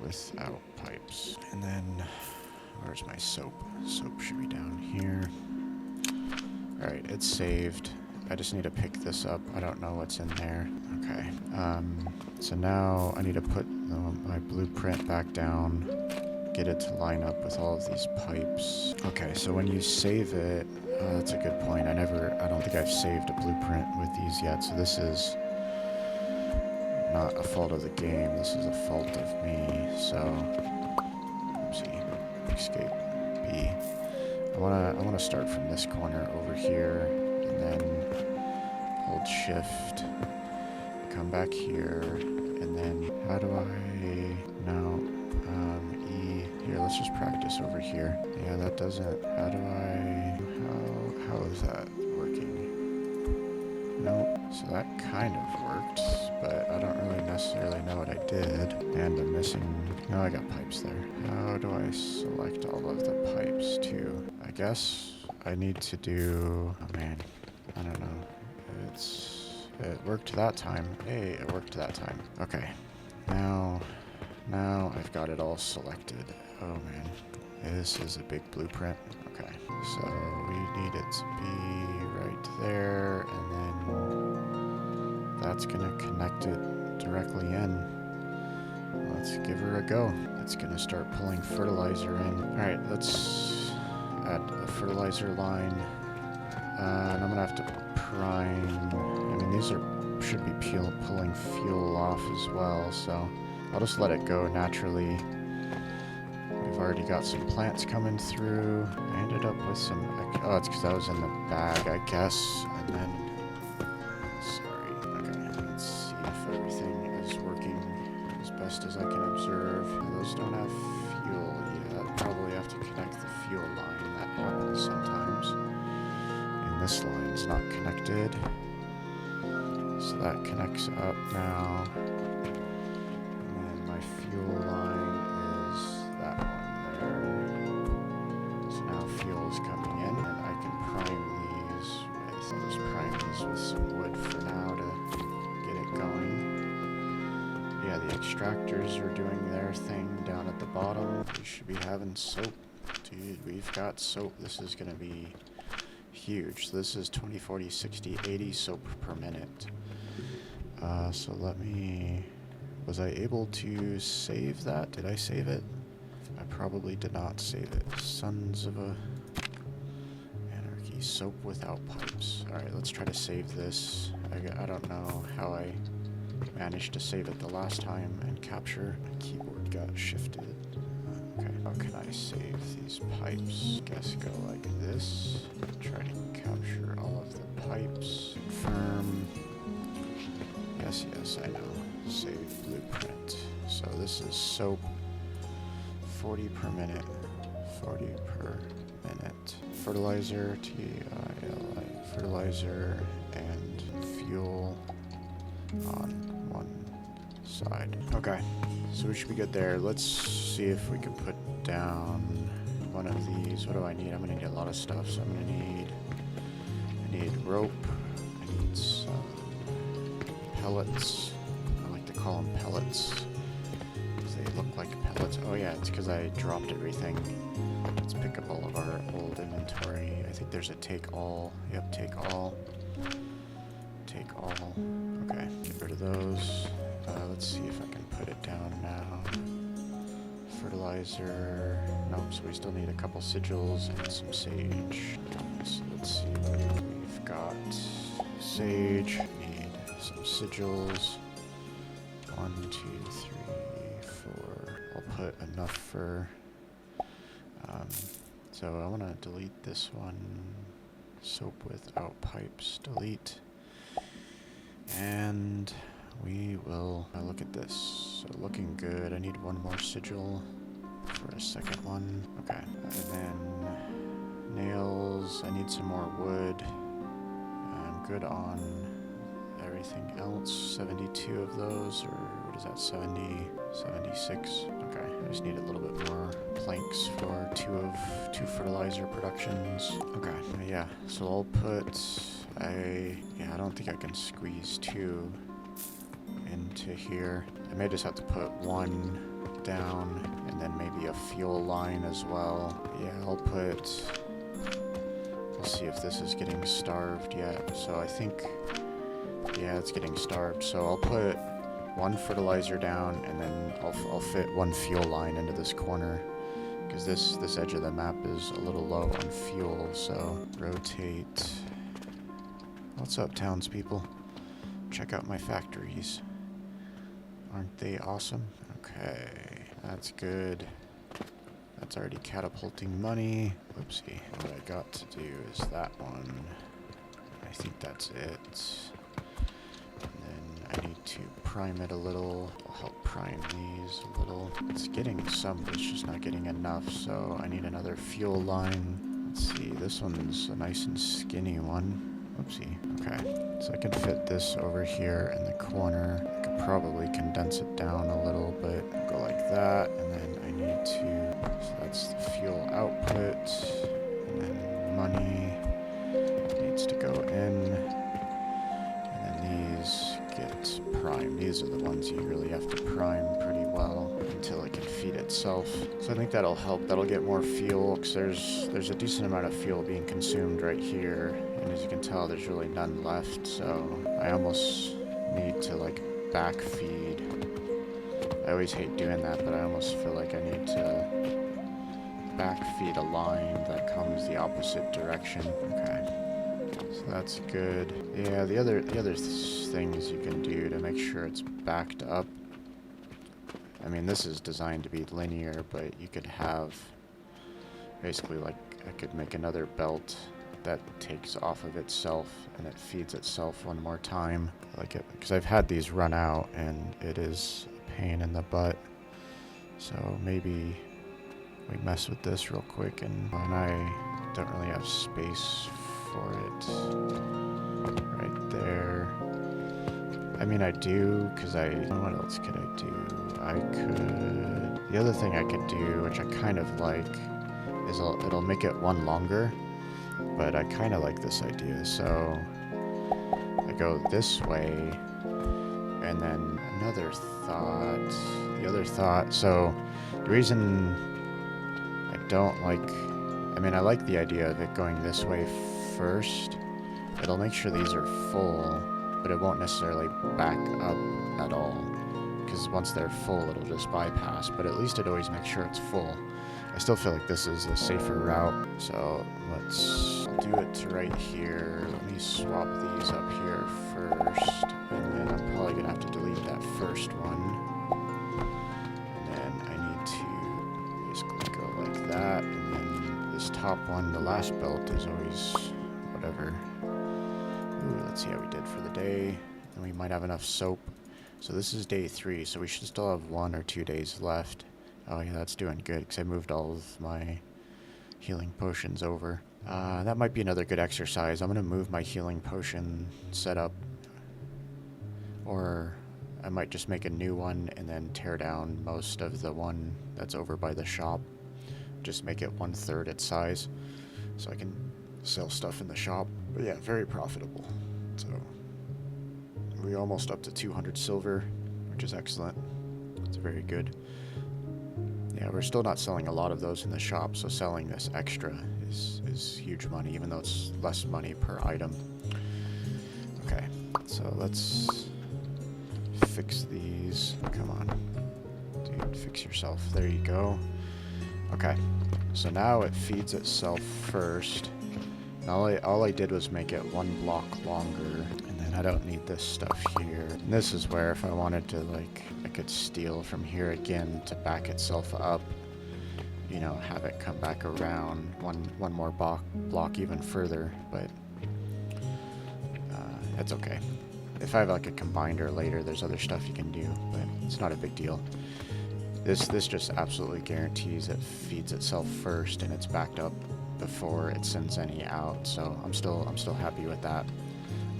without pipes. And then where's my soap? Soap should be down here. Alright, it's saved. I just need to pick this up. I don't know what's in there. Okay. So now I need to put my blueprint back down. Get it to line up with all of these pipes. Okay, so when you save it, that's a good point. I don't think I've saved a blueprint with these yet. So this is not a fault of the game. This is a fault of me. So, oopsie, escape B. I wanna start from this corner over here, and then hold shift, come back here, and then how do I, no, E, here, let's just practice over here. Yeah, that doesn't, how is that working? Nope, so that kind of worked, but I don't really necessarily know what I did, and I'm missing, no, I got pipes there. How do I select all of the pipes too? I guess I need to do, oh man, I don't know. It worked that time. Hey, it worked that time. Okay. Now I've got it all selected. Oh man. This is a big blueprint. Okay. So we need it to be right there, and then that's gonna connect it directly in. Let's give her a go. It's gonna start pulling fertilizer in. Alright, let's add a fertilizer line. And I'm gonna have to prime. I mean, these should be pulling fuel off as well, so I'll just let it go naturally. We've already got some plants coming through. I ended up with some, oh, it's because I was in the bag, I guess, and then, sorry, okay, let's see if everything is working as best as I can observe. Those don't have fuel yet. Probably have to connect the fuel line. That happens sometimes. This line's not connected, so that connects up now, and then my fuel line is that one there. So now fuel is coming in, and I can prime these with, I'll just prime these with some wood for now to get it going. Yeah, the extractors are doing their thing down at the bottom. We should be having soap. Dude, we've got soap. This is gonna be huge. So this is 20, 40, 60, 80 soap per minute. So let me, was I able to save that? Did I save it? I probably did not save it. Sons of a anarchy. Soap without pipes. Alright, let's try to save this. I don't know how I managed to save it the last time and capture. My keyboard got shifted. Okay, how can I save these pipes? Guess go like this. Try to capture all of the pipes. Confirm. Yes, I know. Save blueprint. So this is soap. 40 per minute. 40 per minute. Fertilizer, T-I-L-I. Fertilizer and fuel on one side. Okay, so we should be good there. Let's see if we can put down one of these. What do I need? I'm gonna need a lot of stuff, so I'm gonna need, I need rope, I need some pellets. I like to call them pellets because they look like pellets. Oh yeah, it's because I dropped everything. Let's pick up all of our old inventory. I think there's a take all. Yep, take all. Take all. Okay, get rid of those. Let's see if I can put it down now. Fertilizer. Nope, so we still need a couple sigils and some sage. So let's see what we've got. Sage. Need some sigils. 1, 2, 3, 4. I'll put enough for... so I want to delete this one. Soap without pipes. Delete. And we will look at this. So looking good. I need one more sigil for a second one. Okay. And then nails. I need some more wood. good on everything else. 72 of those, or what is that, 70, 76? Okay, I just need a little bit more planks for two fertilizer productions. Okay, yeah, so I'll put I don't think I can squeeze 2 into here. I may just have to put 1 down and then maybe a fuel line as well. Yeah, I'll see if this is getting starved yet. So I think, yeah, it's getting starved. So I'll put 1 fertilizer down and then I'll fit 1 fuel line into this corner, because this edge of the map is a little low on fuel. So rotate. What's up, townspeople? Check out my factories. Aren't they awesome? Okay, that's good. That's already catapulting money. Whoopsie. What I got to do is that one. I think that's it. And then I need to prime it a little. I'll help prime these a little. It's getting some, but it's just not getting enough, so I need another fuel line. Let's see, this one's a nice and skinny one. Whoopsie. Okay, so I can fit this over here in the corner. I could probably condense it down a little bit. Go like that, and then I need to, so that's the fuel output, and then money needs to go in, and then these get primed. These are the ones you really have to prime pretty well until it can feed itself. So I think that'll help. That'll get more fuel, because there's a decent amount of fuel being consumed right here. And as you can tell, there's really none left, so I almost need to like back feed. I always hate doing that, but I almost feel like I need to back feed a line that comes the opposite direction. Okay, so that's good. Yeah, the other things you can do to make sure it's backed up. I mean, this is designed to be linear, but you could have basically like, I could make another belt that takes off of itself and it feeds itself one more time, like it, because I've had these run out and it is a pain in the butt. So maybe we mess with this real quick, and I don't really have space for it right there. I mean, I do, because what else could I do? The other thing I could do, which I kind of like, is it'll make it one longer. But I kind of like this idea, so I go this way, and then the other thought, so the reason I don't like, I mean, I like the idea of it going this way first. It'll make sure these are full, but it won't necessarily back up at all, because once they're full, it'll just bypass, but at least it always makes sure it's full. I still feel like this is a safer route, so let's do it to right here. Let me swap these up here first, and then I'm probably gonna have to delete that first one. And then I need to basically go like that, and then this top one, the last belt, is always whatever. Ooh, let's see how we did for the day. And we might have enough soap. So this is day 3, so we should still have 1 or 2 days left. Oh yeah, that's doing good, because I moved all of my healing potions over. That might be another good exercise. I'm going to move my healing potion setup, or I might just make a new one and then tear down most of the one that's over by the shop. Just make it 1/3 its size, so I can sell stuff in the shop. But yeah, very profitable. So we're almost up to 200 silver, which is excellent. It's very good. Yeah, we're still not selling a lot of those in the shop, so selling this extra is huge money, even though it's less money per item. Okay, so let's fix these. Come on, dude, fix yourself. There you go. Okay, so now it feeds itself first. And all I did was make it 1 block longer, and then I don't need this stuff here. And this is where, if I wanted to, like, I could steal from here again to back itself up, you know, have it come back around one more block even further, but that's okay. If I have like a combiner later, there's other stuff you can do, but it's not a big deal. This just absolutely guarantees it feeds itself first and it's backed up before it sends any out, so I'm still happy with that.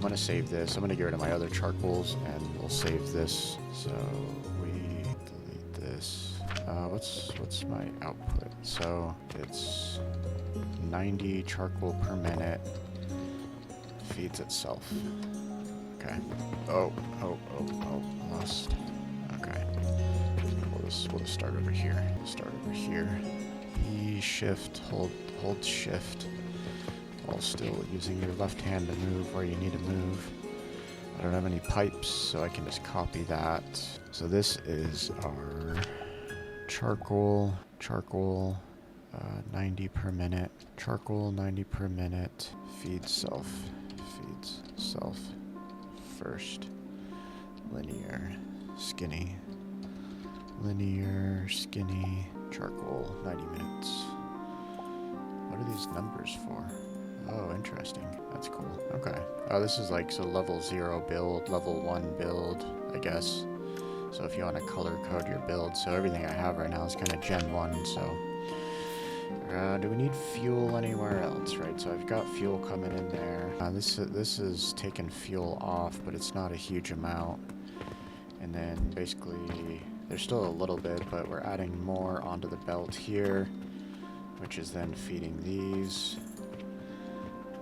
I'm gonna save this. I'm gonna get rid of my other charcoals, and we'll save this. So we delete this. What's my output? So it's 90 charcoal per minute. Feeds itself. Okay. Oh, lost. Okay. We'll just start over here. E shift, hold shift. While still using your left hand to move where you need to move. I don't have any pipes, so I can just copy that. So this is our charcoal, 90 per minute. Charcoal, 90 per minute. Feeds self first. Linear, skinny, charcoal, 90 minutes. What are these numbers for? Oh, interesting. That's cool. Okay. Oh, this is like, so level 0 build, level 1 build, I guess. So if you want to color code your build, so everything I have right now is kind of Gen 1, so. Do we need fuel anywhere else, right? So I've got fuel coming in there. This is taking fuel off, but it's not a huge amount. And then basically, there's still a little bit, but we're adding more onto the belt here, which is then feeding these.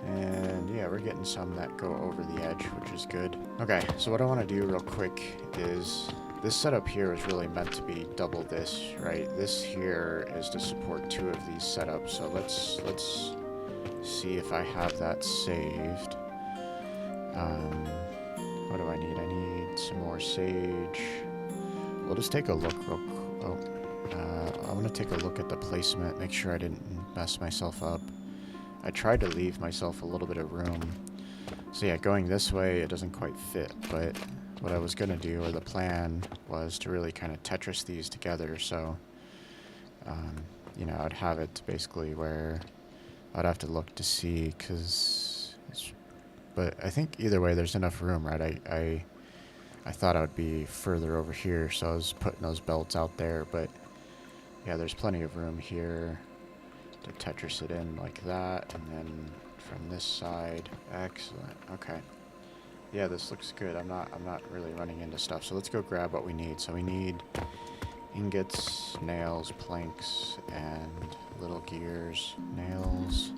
And yeah, we're getting some that go over the edge, which is good. Okay, so what I want to do real quick is, this setup here is really meant to be double this, right? This here is to support 2 of these setups. So let's see if I have that saved. What do I need? I need some more sage. We'll just take a look real quick. I want to take a look at the placement, make sure I didn't mess myself up. I tried to leave myself a little bit of room. So yeah, going this way, it doesn't quite fit, but what I was going to do, or the plan, was to really kind of Tetris these together. So, you know, I'd have it basically where I'd have to look to see, but I think either way there's enough room, right? I thought I would be further over here, so I was putting those belts out there, but yeah, there's plenty of room here to Tetris it in like that, and then from this side. Excellent. Okay. Yeah, this looks good. I'm not really running into stuff. So let's go grab what we need. So we need ingots, nails, planks, and little gears. Nails,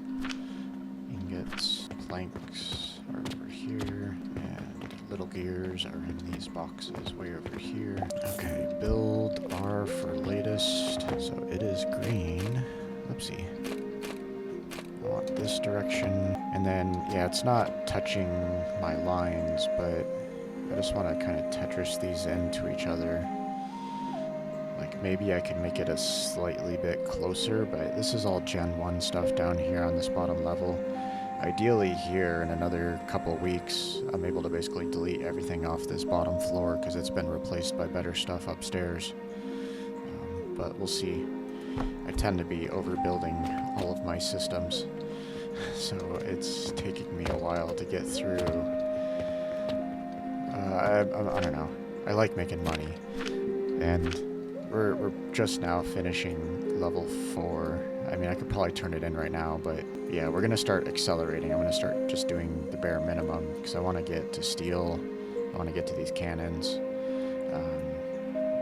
ingots, planks are over here, and little gears are in these boxes way over here. Okay, build R for latest. So it is green. Oopsie. I want this direction. And then, yeah, it's not touching my lines, but I just want to kind of Tetris these into each other. Like, maybe I can make it a slightly bit closer, but this is all Gen 1 stuff down here on this bottom level. Ideally here, in another couple weeks, I'm able to basically delete everything off this bottom floor because it's been replaced by better stuff upstairs. But we'll see. I tend to be overbuilding all of my systems, so it's taking me a while to get through. I don't know. I like making money, and we're just now finishing level 4. I mean, I could probably turn it in right now, but yeah, we're gonna start accelerating. I'm gonna start just doing the bare minimum because I want to get to steel. I want to get to these cannons.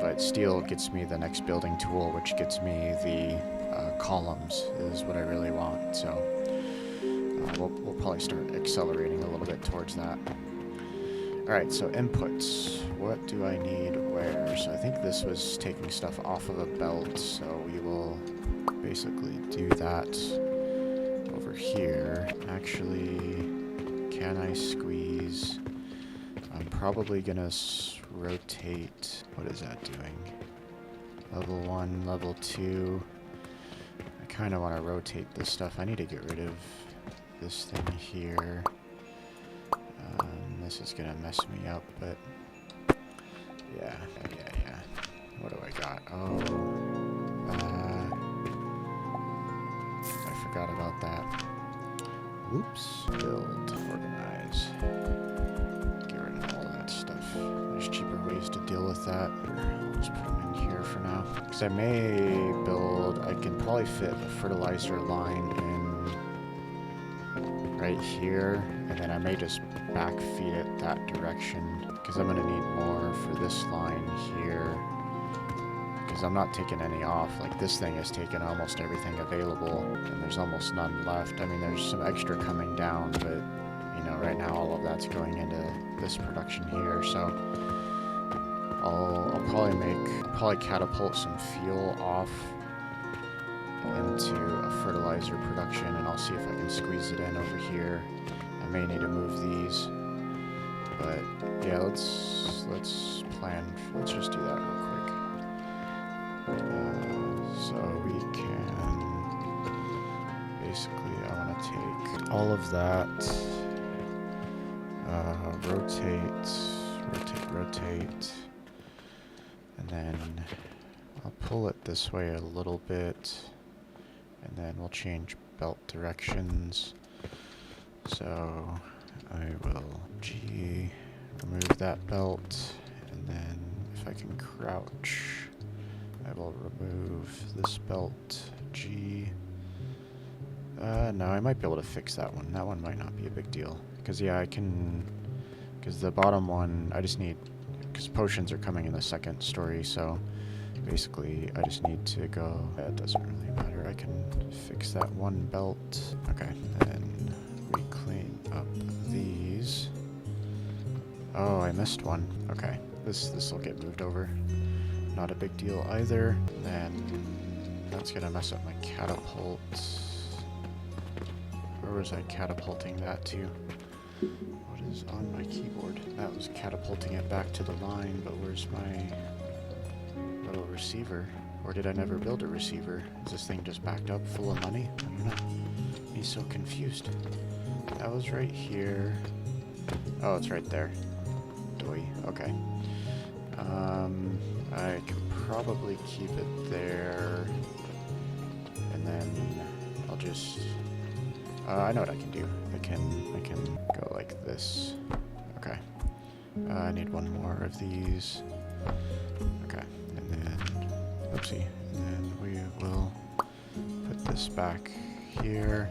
But steel gets me the next building tool, which gets me the columns, is what I really want. So we'll probably start accelerating a little bit towards that. Alright, so inputs. What do I need where? So I think this was taking stuff off of a belt, so we will basically do that over here. Actually, can I squeeze? I'm probably gonna rotate. What is that doing? Level 1, level 2. I kind of want to rotate this stuff. I need to get rid of this thing here. This is gonna mess me up, but yeah. What do I got? Oh, I forgot about that. Oops. Build, organize. Get rid of all that stuff. There's cheaper ways to deal with that. I'll just put them in here for now. Because I may build, I can probably fit a fertilizer line in right here, and then I may just back feed it that direction, because I'm going to need more for this line here, because I'm not taking any off. Like, this thing has taken almost everything available, and there's almost none left. I mean, there's some extra coming down, but, you know, right now all of that's going into this production here, so I'll probably catapult some fuel off into a fertilizer production, and I'll see if I can squeeze it in over here. I may need to move these, but yeah, let's just do that real quick. So we can basically, I want to take all of that, rotate, and then I'll pull it this way a little bit, and then we'll change belt directions. So I will G, remove that belt, and then if I can crouch, I will remove this belt, G. No, I might be able to fix that one. That one might not be a big deal. Because, yeah, I can, because the bottom one, I just need, because potions are coming in the second story, so basically I just need to go, it doesn't really matter. I can fix that one belt. Okay, and we clean up these. Oh, I missed one. Okay, this will get moved over. Not a big deal either. Then that's gonna mess up my catapult. Where was I catapulting that to? What is on my keyboard? That was catapulting it back to the line, but where's my little receiver? Or did I never build a receiver? Is this thing just backed up full of money? I don't know. He's so confused. That was right here. Oh, it's right there. Doi. Okay. I can probably keep it there, and then I'll just, I know what I can do. I can go like this. Okay. I need one more of these. Okay, and then, oopsie, and then we will put this back here.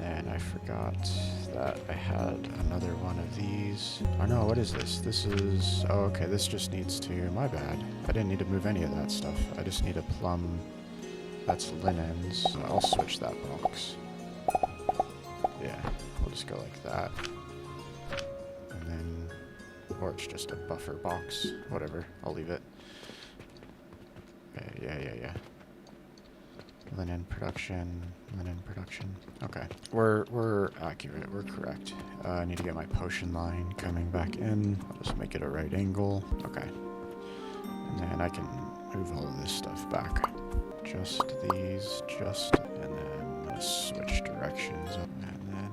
And I forgot that I had another one of these. Oh no, what is this? This is, oh okay, this just needs to, my bad. I didn't need to move any of that stuff. I just need a plum, that's linens. I'll switch that box. Yeah, we'll just go like that. And then, or it's just a buffer box, whatever, I'll leave it. Okay, yeah. Linen production. Okay, we're accurate. We're correct. I need to get my potion line coming back in. I'll just make it a right angle. Okay, and then I can move all of this stuff back. Just these, and then switch directions, and then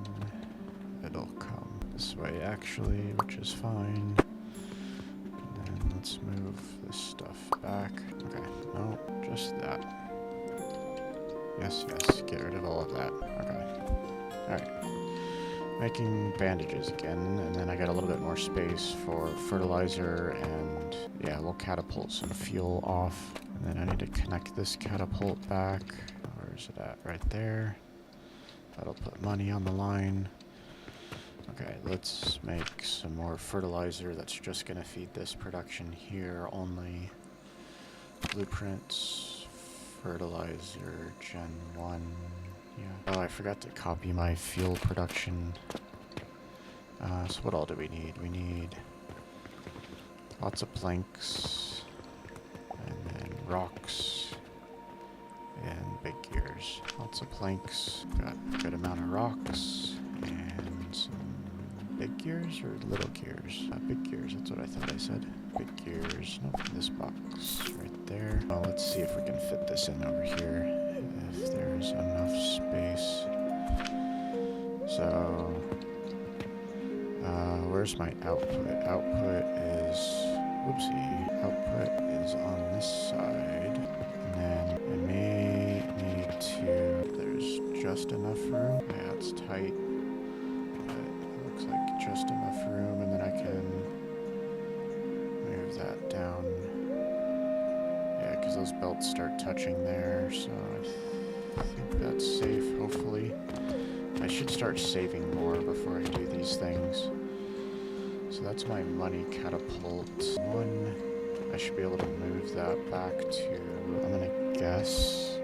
it'll come this way actually, which is fine. And then let's move this stuff back. Okay, no, just that. Yes, get rid of all of that. Okay. Alright. Making bandages again, and then I got a little bit more space for fertilizer, and yeah, we'll catapult some fuel off. And then I need to connect this catapult back. Where is it at? Right there. That'll put money on the line. Okay, let's make some more fertilizer that's just gonna feed this production here only. Blueprints. Fertilizer, Gen 1, yeah. Oh, I forgot to copy my fuel production. So what all do we need? We need lots of planks, and then rocks, and big gears. Lots of planks, got a good amount of rocks, and some big gears or little gears? Big gears, that's what I thought I said. Big gears, nope, this box right there. Well, let's see if we can fit this in over here, if there's enough space. So, where's my output? Output is, whoopsie, output is on this side, and then I may need to, there's just enough room. Yeah, it's tight, but it looks like just enough room, and then I can move that down. Yeah, because those belts start touching there, so I think that's safe, hopefully. I should start saving more before I do these things. So that's my money catapult. One, I should be able to move that back to, I'm gonna guess,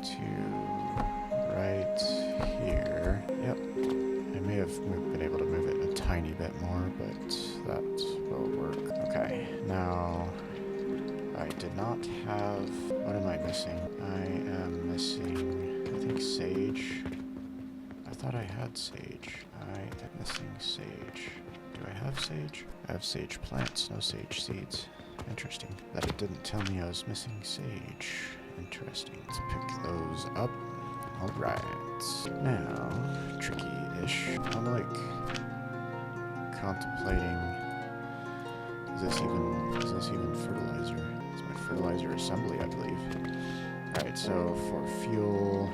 to right here. Yep. I may have been able to move it a tiny bit more, but that will work. Okay, now I did not have, what am I missing? I am missing, I think sage. I thought I had sage. I am missing sage. Do I have sage? I have sage plants, no sage seeds. Interesting. That it didn't tell me I was missing sage. Interesting. Let's pick those up. Alright. Now, tricky-ish. I'm like contemplating, is this even fertilizer? It's my fertilizer assembly, I believe. Alright, so for fuel,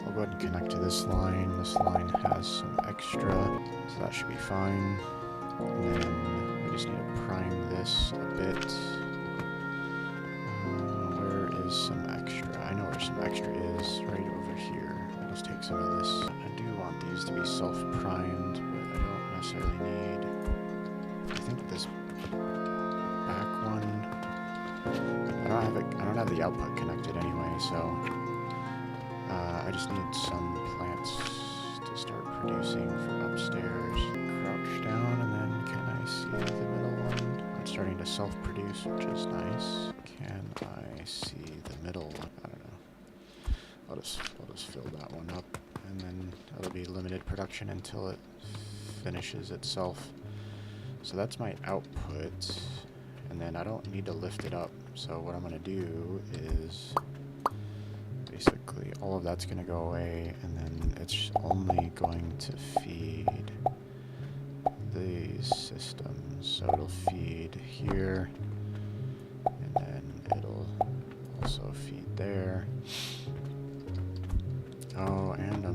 I'll go ahead and connect to this line. This line has some extra, so that should be fine. And then we just need to prime this a bit. Where is some extra? I know where some extra is, right over here. I'll just take some of this. I do want these to be self-primed, but I don't necessarily need, I think this back one, I don't have the output connected anyway, so I just need some plants to start producing for upstairs. Crouch down, and then can I see the middle one? It's starting to self-produce, which is nice. Can I see the middle one? I don't know. I'll just fill that one up, and then it'll be limited production until it finishes itself. So that's my output, and then I don't need to lift it up. So what I'm going to do is basically all of that's going to go away, and then it's only going to feed these systems. So it'll feed here, and then it'll also feed there. Oh, and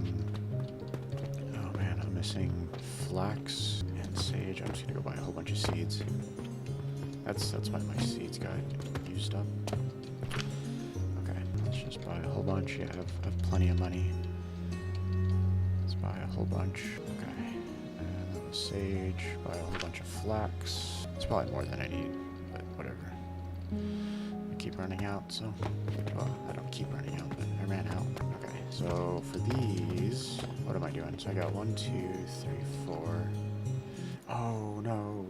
oh man, I'm missing flax and sage. I'm just gonna go buy a whole bunch of seeds. That's why my seeds got used up. Okay, let's just buy a whole bunch. Yeah, I have plenty of money. Let's buy a whole bunch. Okay, and then sage. Buy a whole bunch of flax. It's probably more than I need, but whatever. I keep running out, so well, I don't keep running out, but I ran out. Okay, so for these, what am I doing? So I got 1, 2, 3, 4. Oh no,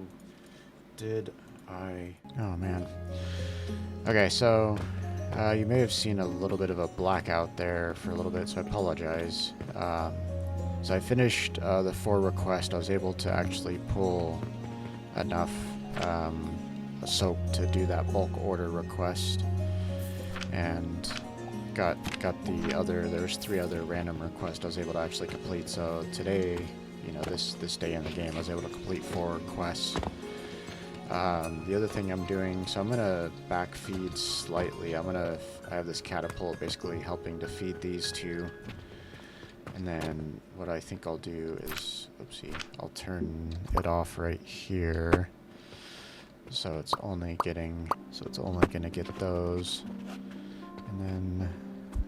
did I? Oh man. Okay, so you may have seen a little bit of a blackout there for a little bit, so I apologize. So I finished the 4 request. I was able to actually pull enough soap to do that bulk order request, and got the other. There was 3 other random requests I was able to actually complete. So today, you know, this day in the game, I was able to complete 4 requests. The other thing I'm doing, so I'm gonna backfeed slightly. I have this catapult basically helping to feed these 2. And then what I think I'll do is, oopsie, I'll turn it off right here. So it's only gonna get those. And then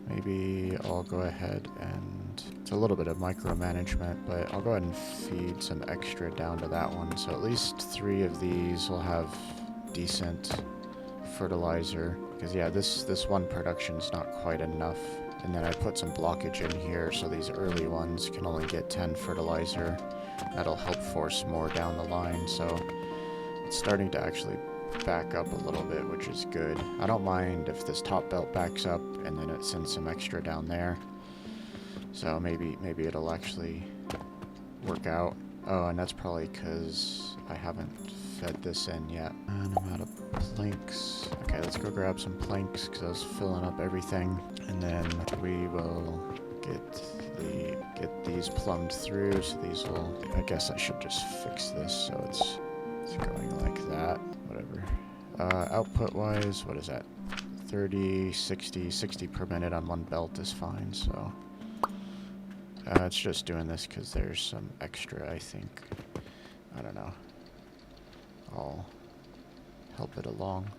maybe I'll go ahead and, it's a little bit of micromanagement, but I'll go ahead and feed some extra down to that one. So at least 3 of these will have decent fertilizer. Because yeah, this one production's not quite enough. And then I put some blockage in here, so these early ones can only get 10 fertilizer. That'll help force more down the line, so it's starting to actually back up a little bit, which is good. I don't mind if this top belt backs up and then it sends some extra down there. So maybe it'll actually work out. Oh, and that's probably because I haven't fed this in yet. And I'm out of planks. Okay, let's go grab some planks because I was filling up everything. And then we will get these plumbed through. So these will, I guess I should just fix this so it's going like that. Whatever. Output wise, what is that? 30, 60 per minute on one belt is fine, so it's just doing this because there's some extra, I think. I don't know. I'll help it along.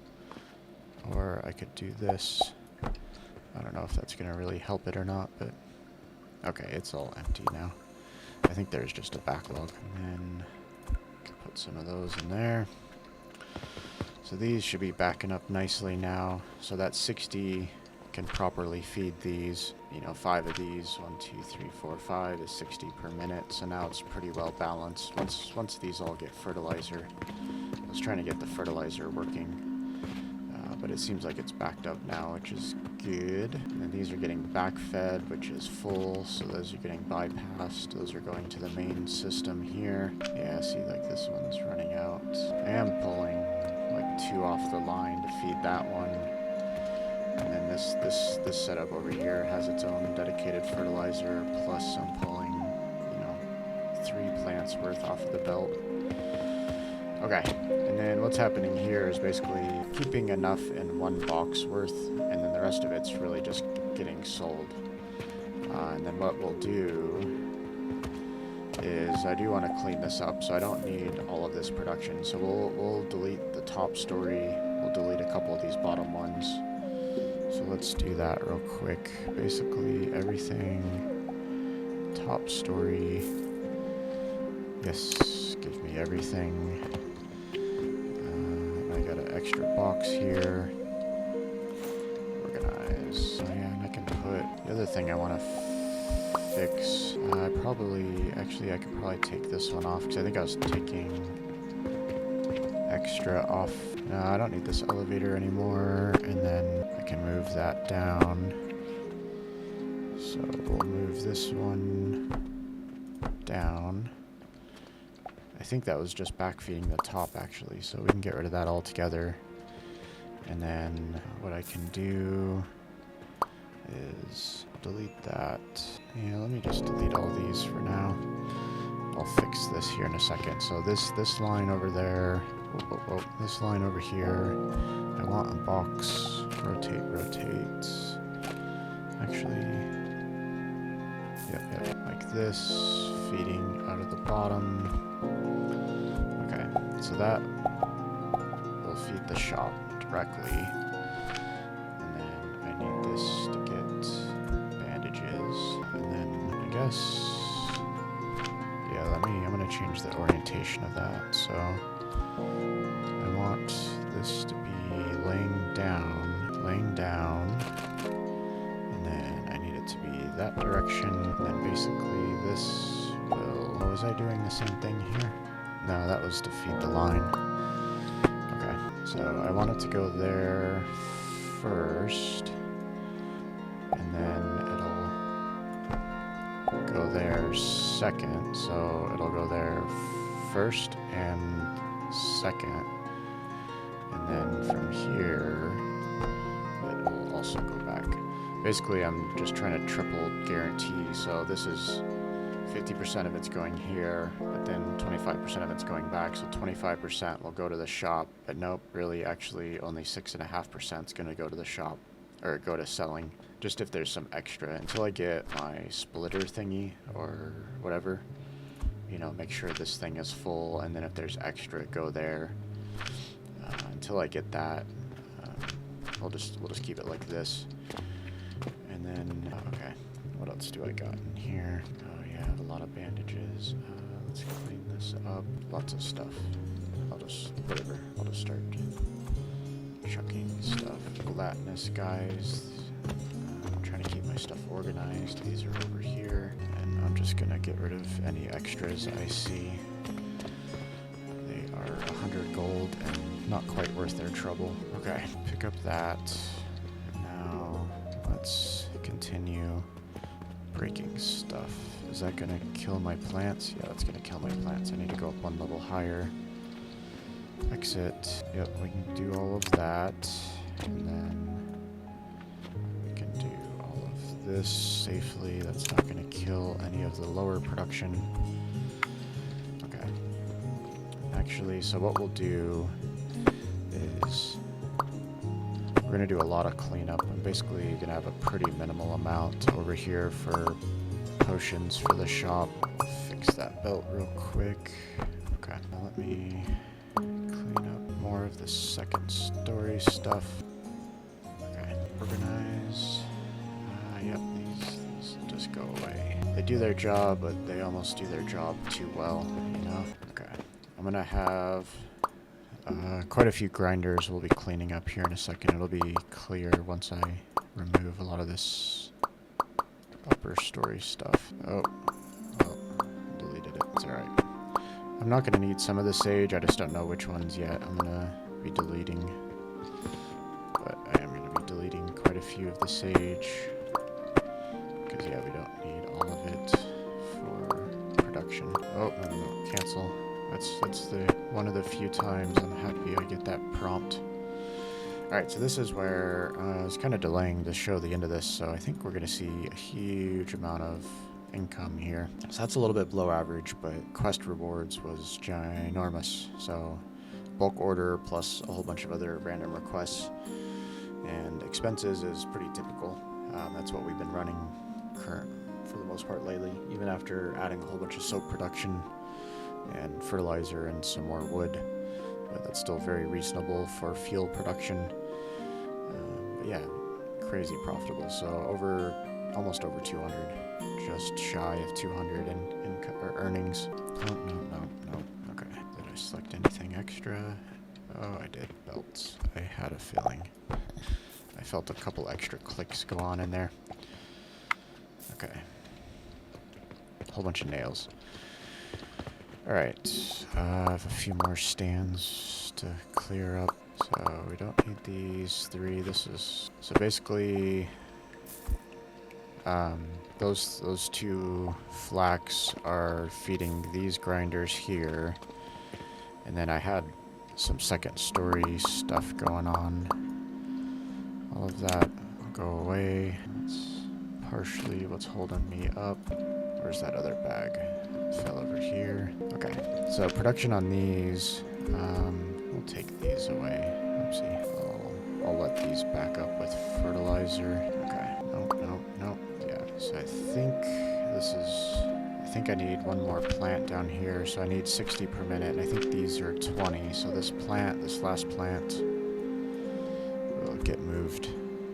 Or I could do this. I don't know if that's going to really help it or not, but Okay, it's all empty now. I think there's just a backlog. And then I can put some of those in there. So these should be backing up nicely now. So that 60 can properly feed these. You know, 5 of these, 1, 2, 3, 4, 5 is 60 per minute. So now it's pretty well balanced. Once these all get fertilizer, I was trying to get the fertilizer working. But it seems like it's backed up now, which is good. And then these are getting backfed, which is full, so those are getting bypassed. Those are going to the main system here. Yeah, see, like this one's running out. I am pulling like 2 off the line to feed that one. And then this setup over here has its own dedicated fertilizer, plus I'm pulling, you know, 3 plants worth off of the belt. Okay, and then what's happening here is basically keeping enough in 1 box worth, and then the rest of it's really just getting sold. And then what we'll do is I do want to clean this up, so I don't need all of this production. So we'll delete the top story, we'll delete a couple of these bottom ones. So let's do that real quick. Basically everything, top story, yes, give me everything. Extra box here. Organize. Oh yeah, and I can put the other thing I want to fix. I could probably take this one off because I think I was taking extra off. No, I don't need this elevator anymore, and then I can move that down. So we'll move this one down. I think that was just backfeeding the top actually, so we can get rid of that altogether. And then what I can do is delete that. Yeah, let me just delete all these for now. I'll fix this here in a second. So this line over there, this line over here, I want a box, rotate. Actually, yep, like this, feeding out of the bottom. Okay, so that will feed the shop directly. And then I need this to get bandages. And then I guess, yeah, I'm gonna change the orientation of that. So I want this to be laying down, and then I need it to be that direction. And then basically this will, oh, was I doing the same thing here? No, that was to feed the line. Okay, so I want it to go there first, and then it'll go there second, so it'll go there first and second, and then from here it will also go back. Basically, I'm just trying to triple guarantee, so this is 50% of it's going here, but then 25% of it's going back, so 25% will go to the shop, but nope, really actually only 6.5% is going to go to the shop, or go to selling, just if there's some extra, until I get my splitter thingy, or whatever, you know, make sure this thing is full, and then if there's extra, go there. Until I get that, we'll just keep it like this. And then, okay, what else do I got in here? I have a lot of bandages. Let's clean this up. Lots of stuff. I'll just start chucking stuff. Gelatinous guys. I'm trying to keep my stuff organized. These are over here. And I'm just gonna get rid of any extras I see. They are 100 gold and not quite worth their trouble. Okay, pick up that. And now let's continue breaking stuff. Is that gonna kill my plants? Yeah, that's gonna kill my plants. I need to go up 1 level higher. Exit. Yep, we can do all of that. And then we can do all of this safely. That's not gonna kill any of the lower production. Okay. Actually, so what we'll do is we're gonna do a lot of cleanup. I'm basically gonna have a pretty minimal amount over here for potions for the shop. Fix that belt real quick. Okay, now let me clean up more of the second story stuff. Okay, organize. Yep, these just go away. They do their job, but they almost do their job too well, you know? Okay. I'm gonna have quite a few grinders we'll be cleaning up here in a second. It'll be clear once I remove a lot of this upper story stuff. Oh, well, deleted it. It's alright. I'm not gonna need some of the sage, I just don't know which ones yet. I'm gonna be deleting, but I am gonna be deleting quite a few of the sage. Because, yeah, we don't need all of it for production. Oh, no, cancel. That's the one of the few times I'm happy I get that prompt. Alright, so this is where I was kind of delaying to show the end of this, so I think we're going to see a huge amount of income here. So that's a little bit below average, but quest rewards was ginormous. So bulk order plus a whole bunch of other random requests, and expenses is pretty typical. That's what we've been running for the most part lately, even after adding a whole bunch of soap production and fertilizer and some more wood, but that's still very reasonable for fuel production. But yeah, crazy profitable. So almost over 200, just shy of 200 in earnings. Oh, no. Okay, did I select anything extra? Oh, I did. Belts. I had a feeling. I felt a couple extra clicks go on in there. Okay. Whole bunch of nails. Alright, I have a few more stands to clear up, so we don't need these 3. This is, so basically, those 2 flax are feeding these grinders here, and then I had some second story stuff going on. All of that will go away. That's partially what's holding me up. Where's that other bag? Fell over here. Okay, so production on these, we'll take these away. Oopsie. I'll let these back up with fertilizer. Okay, nope. Yeah, so I think I need one more plant down here, so I need 60 per minute, and I think these are 20, so this last plant will get moved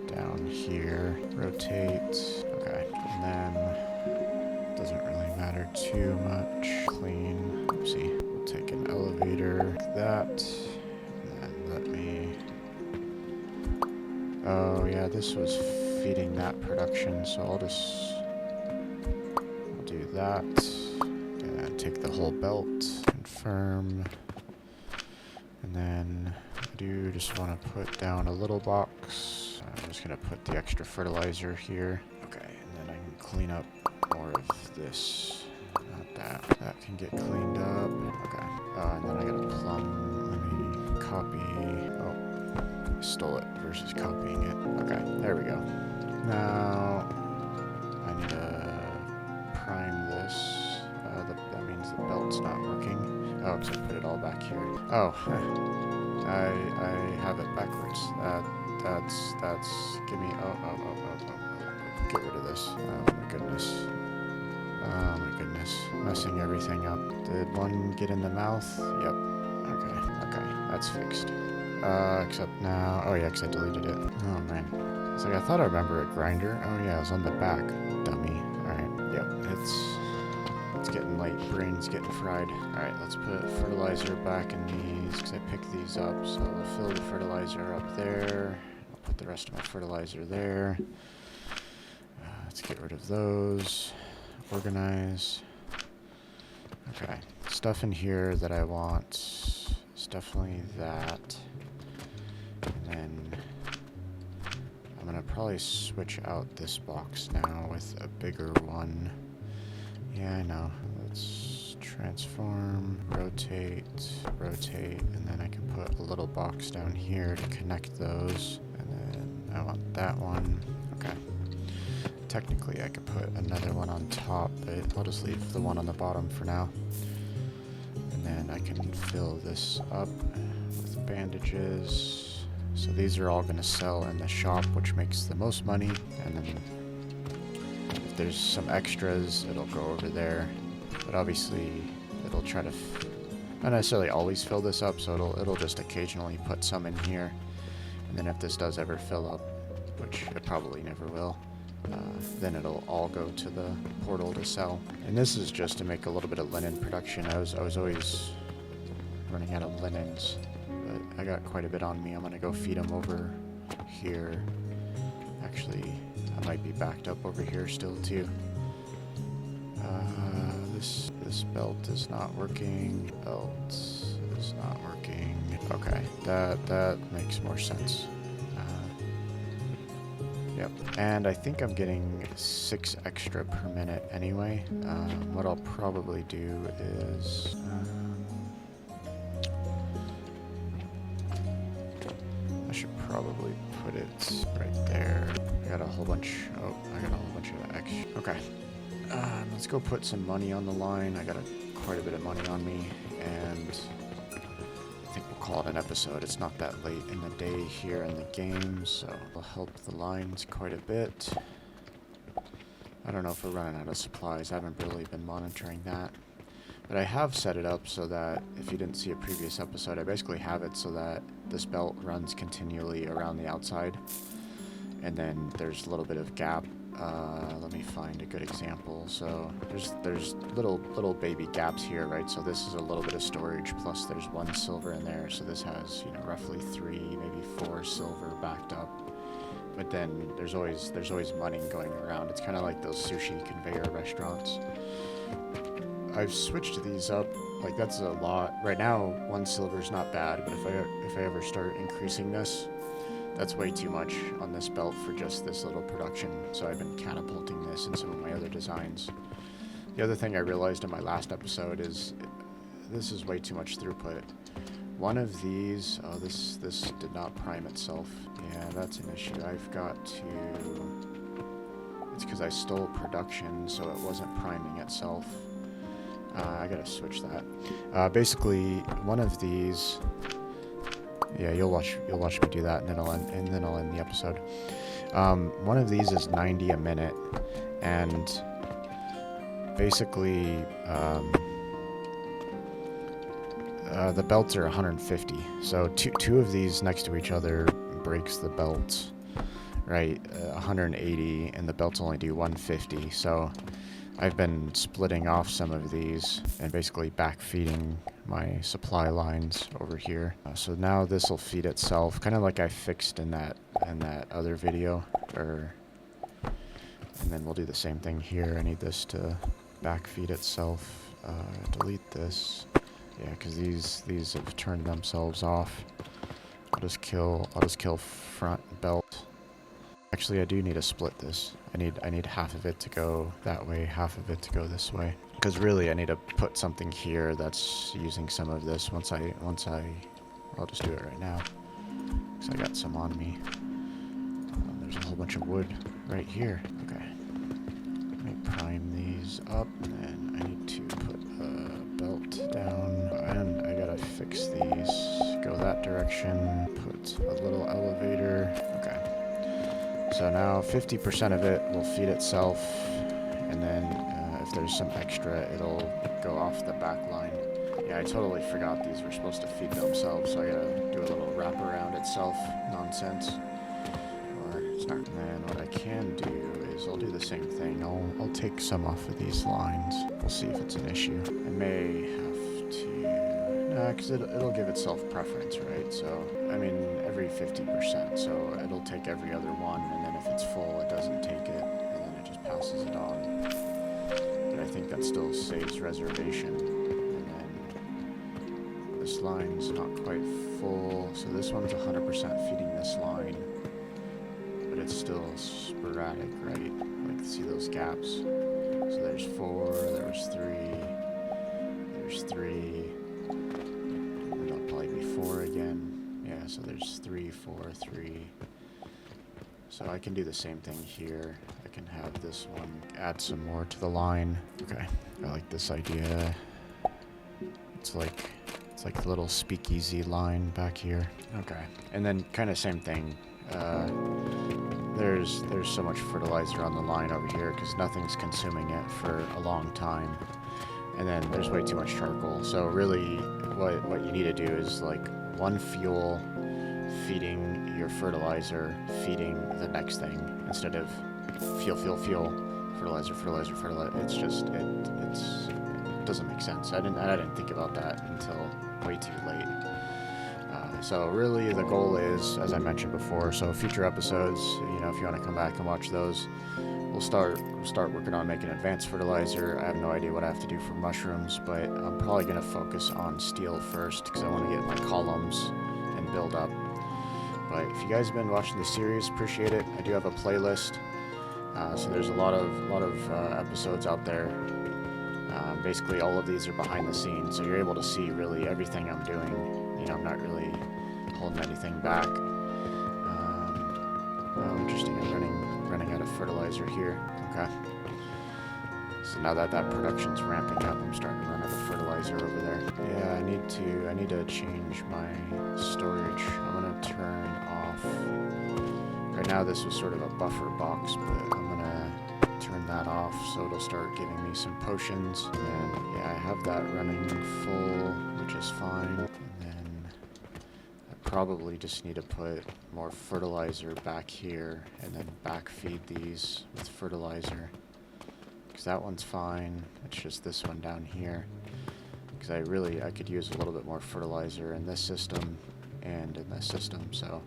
down here. Rotate. Okay, and then doesn't really matter too much. Clean. Oopsie. We'll take an elevator like that. And then let me... Oh yeah, this was feeding that production, so I'll do that. And take the whole belt. Confirm. And then I do just want to put down a little box. I'm just going to put the extra fertilizer here. Okay, and then I can clean up more of this. Not that. That can get cleaned up. Okay. And then I got a plum. Let me copy. Oh, I stole it versus copying it. Okay, there we go. Now, I need to prime this. That means the belt's not working. Oh, because I put it all back here. Oh, I have it backwards. That's, give me, get rid of this. Oh my goodness. Oh my goodness. Messing everything up. Did one get in the mouth? Yep. Okay, that's fixed. Except now, oh yeah, because I deleted it. Oh man. It's like, I thought I remember a grinder. Oh yeah, it was on the back. Dummy. Alright, yep, it's getting late. Brain's getting fried. Alright, let's put fertilizer back in these, because I picked these up. So we'll fill the fertilizer up there. I'll put the rest of my fertilizer there. Let's get rid of those. Organize. Okay. Stuff in here that I want is definitely that. And then I'm going to probably switch out this box now with a bigger one. Yeah, I know. Let's transform, rotate, and then I can put a little box down here to connect those. And then I want that one. Okay. Technically, I could put another one on top, but I'll just leave the one on the bottom for now. And then I can fill this up with bandages. So these are all going to sell in the shop, which makes the most money. And then if there's some extras, it'll go over there. But obviously, it'll try to not necessarily always fill this up, so it'll just occasionally put some in here. And then if this does ever fill up, which it probably never will, then it'll all go to the portal to sell. And this is just to make a little bit of linen production. I was always running out of linens, but I got quite a bit on me. I'm gonna go feed them over here. Actually, I might be backed up over here still too. This belt is not working. Belt is not working. Okay, that makes more sense. Yep, and I think I'm getting 6 extra per minute anyway. What I'll probably do is I should probably put it right there. I got a whole bunch of extra. Okay. Let's go put some money on the line. I got quite a bit of money on me, and I think we'll call it an episode. It's not that late in the day here in the game, so it'll help the lines quite a bit. I don't know if we're running out of supplies. I haven't really been monitoring that. But I have set it up so that, if you didn't see a previous episode, I basically have it so that this belt runs continually around the outside. And then there's a little bit of gap. Let me find a good example. So there's little baby gaps here, right? So this is a little bit of storage, plus there's 1 silver in there. So this has, you know, roughly 3, maybe 4 silver backed up. But then there's always money going around. It's kind of like those sushi conveyor restaurants. I've switched these up. Like, that's a lot. Right now, 1 silver is not bad, but if I ever start increasing this, that's way too much on this belt for just this little production, so I've been catapulting this in some of my other designs. The other thing I realized in my last episode is this is way too much throughput. One of these, oh, this did not prime itself. Yeah, that's an issue. I've got to... It's because I stole production, so it wasn't priming itself. I gotta switch that. Basically, one of these... Yeah, you'll watch me do that, and then I'll end the episode. One of these is 90 a minute, and basically the belts are 150. So two of these next to each other breaks the belt, right? 180, and the belts only do 150. So I've been splitting off some of these and basically backfeeding my supply lines over here. So now this will feed itself, kind of like I fixed in that other video. And then we'll do the same thing here. I need this to backfeed itself. Delete this. Yeah, because these have turned themselves off. I'll just kill front belt. Actually, I do need to split this. I need half of it to go that way, half of it to go this way. Because really, I need to put something here that's using some of this. I'll just do it right now. Because I got some on me. There's a whole bunch of wood right here. Okay. Let me prime these up, and then I need to put a belt down. And I gotta fix these. Go that direction. Put a little elevator. Okay. So now 50% of it will feed itself, and then if there's some extra, it'll go off the back line. Yeah, I totally forgot these were supposed to feed themselves, so I gotta do a little wraparound itself nonsense. Or it's not. And then what I can do is I'll do the same thing. I'll take some off of these lines. We'll see if it's an issue. I may have to... Nah, because it'll give itself preference, right? So, I mean, every 50%, so it'll take every other one, and then if it's full, it doesn't take it, and then it just passes it on. But I think that still saves reservation. And then this line's not quite full, so this one's 100% feeding this line, but it's still sporadic, right? Like, see those gaps? So there's 4, there's 3, there's 3, and it'll probably be 4 again. Yeah, so there's 3, 4, 3. So I can do the same thing here. I can have this one add some more to the line. Okay, I like this idea. It's like a little speakeasy line back here. Okay, and then kind of same thing. There's so much fertilizer on the line over here because nothing's consuming it for a long time. And then there's way too much charcoal. So really, what you need to do is like one fuel feeding your fertilizer, feeding the next thing, instead of fuel, fertilizer, fertilizer, fertilizer. It's just, it doesn't make sense. I didn't think about that until way too late. So really the goal is, as I mentioned before, so future episodes, you know, if you want to come back and watch those, we'll start working on making advanced fertilizer. I have no idea what I have to do for mushrooms, but I'm probably going to focus on steel first because I want to get my columns and build up. But if you guys have been watching the series, appreciate it. I do have a playlist, so there's a lot of episodes out there. Basically all of these are behind the scenes, so you're able to see really everything I'm doing. You know, I'm not really holding anything back. Oh, interesting. I'm running out of fertilizer here. Okay. So now that production's ramping up, I'm starting to run out of fertilizer over there. Yeah, I need to change my storage. I'm gonna turn off. Right now, this was sort of a buffer box, but I'm gonna turn that off so it'll start giving me some potions. And yeah, I have that running full, which is fine. Probably just need to put more fertilizer back here and then back feed these with fertilizer, because that one's fine. It's just this one down here, because I could use a little bit more fertilizer in this system and in this system, so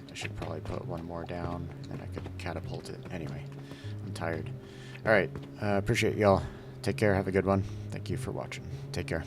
I should probably put one more down and then I could catapult it. Anyway, I'm tired. Alright, appreciate y'all. Take care, have a good one. Thank you for watching. Take care.